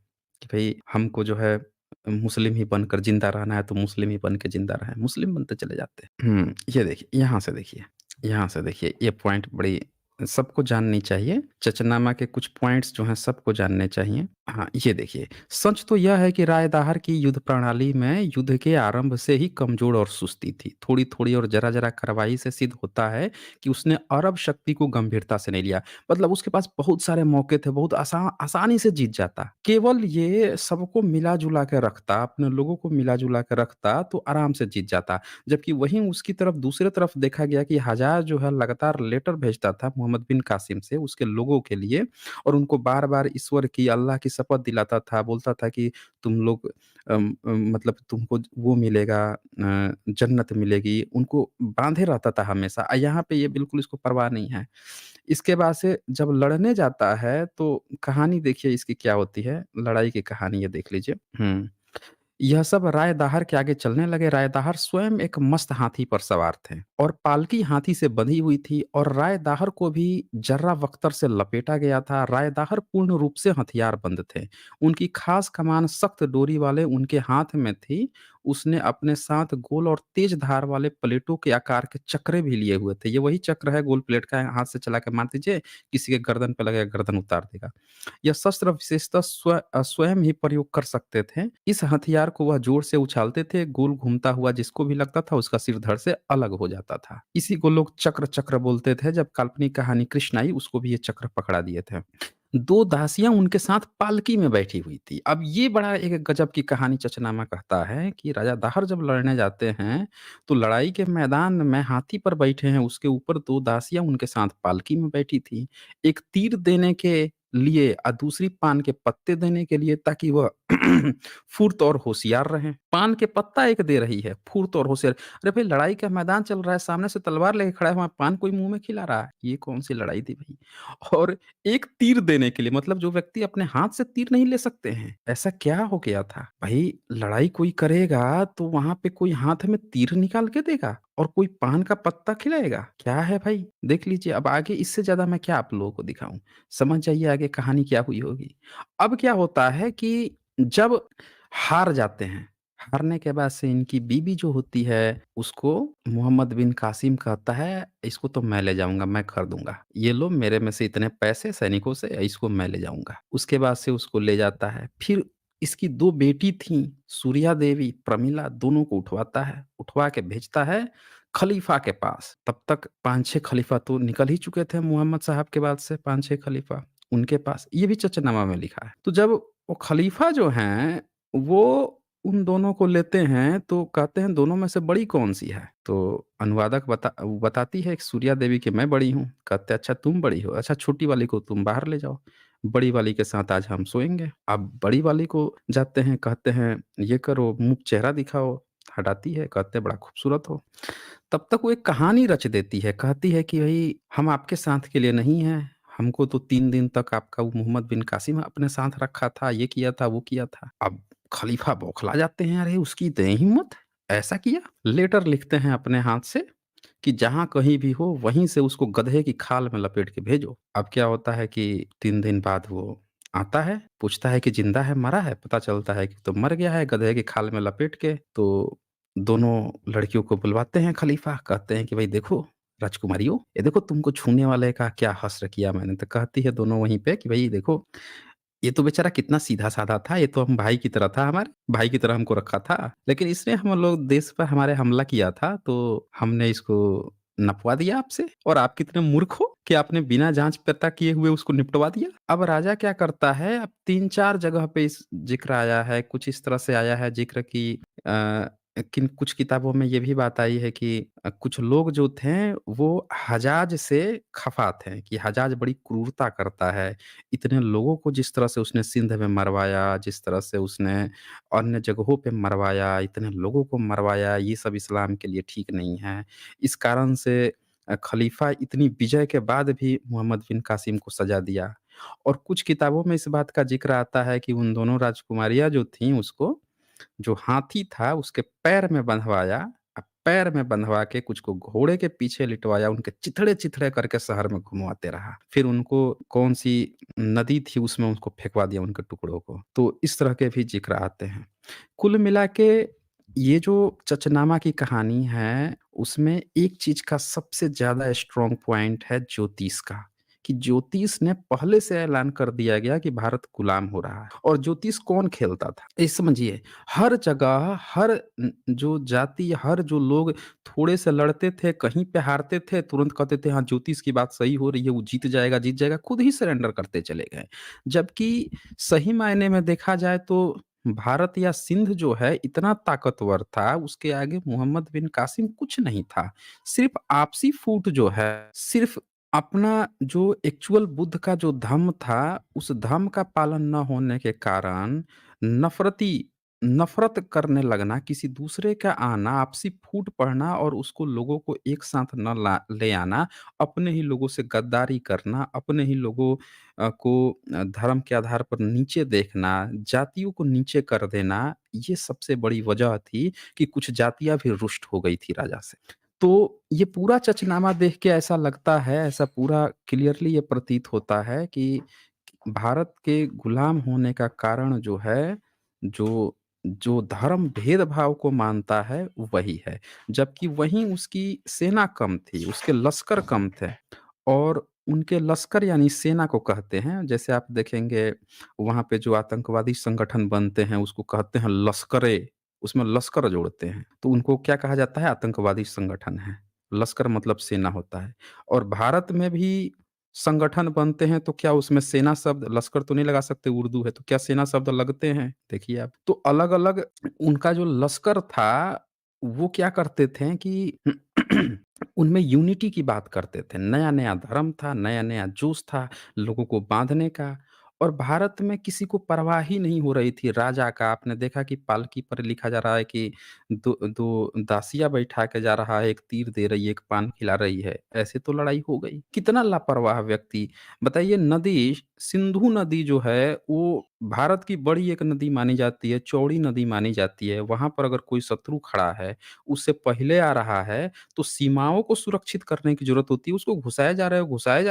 कि भई हमको जो है मुस्लिम ही बनकर ज़िंदा रहना है, तो मुस्लिम ही बन के ज़िंदा रहें, मुस्लिम बनते चले जाते हैं। ये देखिए, यहाँ से देखिए, ये पॉइंट बड़ी सबको जाननी चाहिए। चचनामा के कुछ पॉइंट्स जो हैं सबको जानने चाहिए। हाँ, ये देखिए, सच तो यह है कि राय दाहर की युद्ध प्रणाली में युद्ध के आरंभ से ही कमज़ोर और सुस्ती थी। थोड़ी-थोड़ी और ज़रा-ज़रा कार्रवाई से सिद्ध होता है कि उसने अरब शक्ति को गंभीरता से नहीं लिया। मतलब उसके पास बहुत सारे मौके थे, बहुत आसानी से जीत जाता। केवल ये सबको मिला-जुला के रखता, अपने लोगों को मिला-जुला के रखता, तो आराम से जीत जाता। जबकि वहीं उसकी तरफ दूसरे तरफ देखा गया कि हज़ार जो है लगातार लेटर भेजता था मोहम्मद बिन कासिम से उसके लोगों के लिए और उनको बार-बार ईश्वर की, अल्लाह की शपथ दिलाता था, बोलता था कि तुम लोग मतलब तुमको वो मिलेगा जन्नत मिलेगी, उनको बाँधे रहता था हमेशा। यहाँ पे ये बिल्कुल इसको परवाह नहीं है। इसके बाद से जब लड़ने जाता है तो कहानी देखिए इसकी क्या होती है, लड़ाई की कहानी ये देख लीजिए। यह सब राय दाहर के आगे चलने लगे। राय दाहर स्वयं एक मस्त हाथी पर सवार थे और पालकी हाथी से बंधी हुई थी और राय दाहर को भी जर्रा बख्तर से लपेटा गया था। राय दाहर पूर्ण रूप से हथियारबंद थे। उनकी खास कमान सख्त डोरी वाले उनके हाथ में थी। उसने अपने साथ गोल और तेज धार वाले प्लेटों के आकार के चक्रे भी लिए हुए थे। ये वही चक्र है गोल प्लेट का, हाथ से चला के मार दीजिए, किसी के गर्दन पे लगेगा, गर्दन उतार देगा। यह शस्त्र विशेषतः स्वयं ही प्रयोग कर सकते थे। इस हथियार को वह जोर से उछालते थे, गोल घूमता हुआ जिसको भी लगता था उसका सिर धड़ से अलग हो जाता था। इसी को लोग चक्र चक्र बोलते थे। जब काल्पनिक कहानी कृष्ण आई उसको भी ये चक्र पकड़ा दिए थे। 2 दासियाँ उनके साथ पालकी में बैठी हुई थी। अब ये बड़ा एक गज़ब की कहानी चचनामा कहता है कि राजा दाहर जब लड़ने जाते हैं, तो लड़ाई के मैदान में हाथी पर बैठे हैं, उसके ऊपर 2 दासियाँ उनके साथ पालकी में बैठी थी। एक तीर देने के लिए दूसरी पान के पत्ते देने के लिए ताकि वह फुर्त और होशियार रहें। पान के पत्ता एक दे रही है, फुर्त और होशियार। अरे भाई लड़ाई का मैदान चल रहा है, सामने से तलवार लेके खड़ा है, वहाँ पान कोई मुँह में खिला रहा है। ये कौन-सी लड़ाई थी भई? और एक तीर देने के लिए मतलब जो व्यक्ति अपने हाथ से तीर नहीं ले सकते हैं, ऐसा क्या हो गया था? भई लड़ाई कोई करेगा तो वहाँ पे कोई हाथ में तीर निकाल के देगा और कोई पान का पत्ता खिलाएगा? क्या है भाई? देख लीजिए अब आगे इससे ज़्यादा मैं क्या आप लोगों को दिखाऊँ? समझ जाइए आगे कहानी क्या हुई होगी। अब क्या होता है कि जब हार जाते हैं, हारने के बाद से इनकी बीवी जो होती है, उसको मोहम्मद बिन कासिम कहता है, "इसको तो मैं ले जाऊँगा, मैं खरीदूँगा। ये लो मेरे में से इतने पैसे सैनिकों से, इसको मैं ले जाऊँगा।" उसके बाद से उसको ले जाता है। फिर इसकी 2 बेटी थीं, सूर्या देवी, प्रमिला, दोनों को उठवाता है। उठवा के भेजता है खलीफा के पास। तब तक 5-6 खलीफा तो निकल ही चुके थे मोहम्मद साहब के बाद से 5-6 खलीफा, उनके पास। ये भी चचनामा में लिखा है। तो जब वो खलीफा जो हैं, वो उन दोनों को लेते हैं तो कहते हैं दोनों में से बड़ी कौन-सी है? तो अनुवादक बताती है कि सूर्या देवी कि मैं बड़ी हूँ। कहते हैं अच्छा तुम बड़ी हो, अच्छा छोटी वाली को तुम बाहर ले जाओ। बड़ी वाली के साथ आज हम सोएँगे। अब बड़ी वाली को जाते हैं कहते हैं ये करो मुँह चेहरा दिखाओ, हटाती है कहते हैं बड़ा खूबसूरत हो। तब तक वो एक कहानी रच देती है, कहती है कि भई हम आपके साथ के लिए नहीं हैं, हमको तो 3 दिन तक आपका वो मोहम्मद बिन कासिम अपने साथ रखा था, ये किया था, वो किया था। अब खलीफा बौखला जाते हैं, अरे उसकी इतनी हिम्मत! ऐसा किया? लेटर लिखते हैं अपने हाथ से कि जहाँ कहीं भी हो वहीं से उसको गधे की खाल में लपेट के भेजो। अब क्या होता है कि 3 दिन बाद वो आता है, पूछता है कि ज़िंदा है, मरा है? पता चलता है कि तो मर गया है गधे की खाल में लपेट के। तो दोनों लड़कियों को बुलवाते हैं खलीफा, कहते हैं कि भई देखो राजकुमारियों, ये देखो तुमको छूने वाले का क्या हश्र किया मैंने। तो कहती है दोनों वहीं पे कि भई देखो, ये तो बेचारा कितना सीधा-साधा था, ये तो हम भाई की तरह था हमारे, भाई की तरह हमको रखा था। लेकिन इसने हम लोग देश पर हमारे हमला किया था, तो हमने इसको नपवा दिया आपसे और आप कितने मूर्ख हो कि आपने बिना जाँच पता किए हुए उसको निपटवा दिया। अब राजा क्या करता है, अब 3-4 जगह पे इस ज़िक्र आया है, कुछ इस तरह से आया है ज़िक्र कि अ, किन कुछ किताबों में ये भी बात आई है कि कुछ लोग जो थे वो हज्जाज से खफ़ा थे कि हज्जाज बड़ी क्रूरता करता है। इतने लोगों को जिस तरह से उसने सिंध में मरवाया, जिस तरह से उसने अन्य जगहों पे मरवाया, इतने लोगों को मरवाया, ये सब इस्लाम के लिए ठीक नहीं है। इस कारण से खलीफ़ा इतनी विजय के बाद भी मोहम्मद बिन कासिम को सज़ा दिया। और कुछ किताबों में इस बात का ज़िक्र आता है कि उन दोनों राजकुमारियाँ जो थीं उसको, जो हाथी था उसके पैर में बँधवाया, पैर में बँधवा के कुछ को घोड़े के पीछे लिटवाया, उनके चिथड़े-चिथड़े करके शहर में घुमवाते रहा। फिर उनको कौन-सी नदी थी उसमें उसको फेंकवा दिया उनके टुकड़ों को। तो इस तरह के भी ज़िक्र आते हैं। कुल मिला के ये जो चचनामा की कहानी है, उसमें एक चीज़ का सबसे ज़्यादा स्ट्रॉन्ग पॉइंट है ज्योतिष का, कि ज्योतिष ने पहले से ऐलान कर दिया गया कि भारत गुलाम हो रहा है। और ज्योतिष कौन खेलता था? ये समझिए, हर जगह, हर जो जाति, हर जो लोग थोड़े से लड़ते थे, कहीं पे हारते थे, तुरंत कहते थे, "हाँ, ज्योतिष की बात सही हो रही है, वो जीत जाएगा।" खुद ही सरेंडर करते चले गए। जबकि सही मायने में देखा जाए तो भारत या सिंध जो है इतना ताकतवर था, उसके आगे मोहम्मद बिन कासिम कुछ नहीं था। सिर्फ़ आपसी फूट जो है, सिर्फ़ अपना जो एक्चुअल बुद्ध का जो धम्म था, उस धम्म का पालन न होने के कारण नफ़रत करने लगना, किसी दूसरे का आना, आपसी फूट पड़ना और उसको लोगों को एक साथ न ला ले आना, अपने ही लोगों से गद्दारी करना, अपने ही लोगों को धर्म के आधार पर नीचे देखना, जातियों को नीचे कर देना, ये सबसे बड़ी वजह थी कि कुछ जातियाँ भी रुष्ट हो गई थी राजा से। तो ये पूरा चचनामा देख के ऐसा लगता है, ऐसा पूरा क्लियरली ये प्रतीत होता है कि भारत के गुलाम होने का कारण जो है, जो जो धर्म भेदभाव को मानता है, वही है। जबकि वहीं उसकी सेना कम थी, उसके लश्कर कम थे और उनके लश्कर यानी सेना को कहते हैं। जैसे आप देखेंगे वहाँ पे जो आतंकवादी संगठन बनते हैं, उसको कहते हैं लश्करे, उसमें लश्कर जोड़ते हैं। तो उनको क्या कहा जाता है? आतंकवादी संगठन है। लश्कर मतलब सेना होता है। और भारत में भी संगठन बनते हैं तो क्या उसमें सेना शब्द, लश्कर तो नहीं लगा सकते, उर्दू है, तो क्या सेना शब्द लगते हैं? देखिए आप। तो अलग-अलग उनका जो लश्कर था, वो क्या करते थे कि उनमें यूनिटी की बात करते थे। नया-नया धर्म था, नया-नया जोश था लोगों को बाँधने का। और भारत में किसी को परवाह ही नहीं हो रही थी राजा का। आपने देखा कि पालकी पर लिखा जा रहा है कि दो दो दासियाँ बैठा के जा रहा है, एक तीर दे रही है, एक पान खिला रही है। ऐसे तो लड़ाई हो गई। कितना लापरवाह व्यक्ति। बताइए, नदी सिंधु नदी जो है वो भारत की बड़ी एक नदी मानी जाती है, चौड़ी नदी मानी जाती है। वहाँ पर अगर कोई शत्रु खड़ा है, उससे पहले आ रहा है, तो सीमाओं को सुरक्षित करने की ज़रूरत होती है। उसको घुसाए जा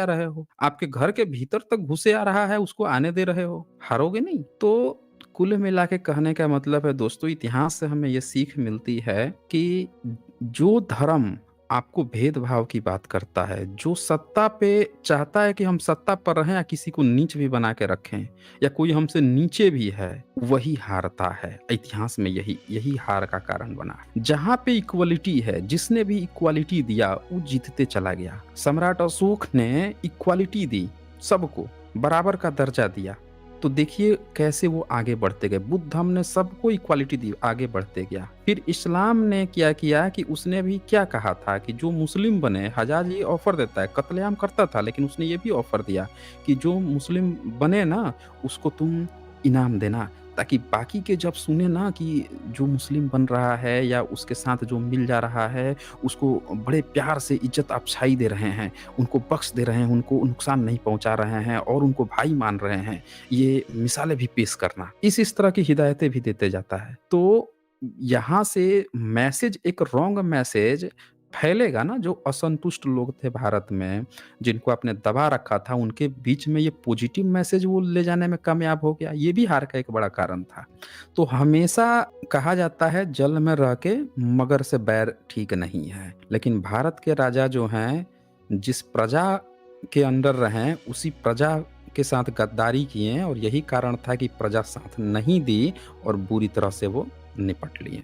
रहे हो। आपके घर के भीतर तक घुसे आ रहा है, उसको आने दे रहे हो। हारोगे नहीं। तो कुल मिला के कहने का मतलब है दोस्तों, इतिहास से हमें ये सीख मिलती है कि जो धर्म आपको भेदभाव की बात करता है, जो सत्ता पे चाहता है कि हम सत्ता पर रहें या किसी को नीच भी बना के रखें या कोई हमसे नीचे भी है, वही हारता है। इतिहास में यही यही हार का कारण बना। जहाँ पे इक्वालिटी है, जिसने भी इक्वालिटी दिया वो जीतते चला गया। सम्राट अशोक ने इक्वालिटी दी, सबको बराबर का दर्जा दिया, तो देखिए कैसे वो आगे बढ़ते गए। बुद्ध धम्म ने सबको इक्वालिटी दी, आगे बढ़ते गया। फिर इस्लाम ने क्या किया कि उसने भी क्या कहा था कि जो मुस्लिम बने, हज्जाज ये ऑफर देता है, कत्लेआम करता था, लेकिन उसने ये भी ऑफर दिया कि जो मुस्लिम बने ना, उसको तुम इनाम देना, ताकि बाकी के जब सुने ना कि जो मुस्लिम बन रहा है या उसके साथ जो मिल जा रहा है, उसको बड़े प्यार से इज्जत अफ़ज़ाई दे रहे हैं, उनको बख्श दे रहे हैं, उनको नुकसान नहीं पहुँचा रहे हैं और उनको भाई मान रहे हैं। ये मिसालें भी पेश करना, इस तरह की हिदायतें भी देते जाता है। तो यहाँ से मैसेज, एक रॉन्ग मैसेज फैलेगा ना, जो असंतुष्ट लोग थे भारत में, जिनको आपने दबा रखा था, उनके बीच में ये पॉजिटिव मैसेज वो ले जाने में कामयाब हो गया। ये भी हार का एक बड़ा कारण था। तो हमेशा कहा जाता है जल में रह के मगर से बैर ठीक नहीं है। लेकिन भारत के राजा जो हैं, जिस प्रजा के अंडर रहें, उसी प्रजा के साथ गद्दारी किए और यही कारण था कि प्रजा साथ नहीं दी और बुरी तरह से वो निपट लिए।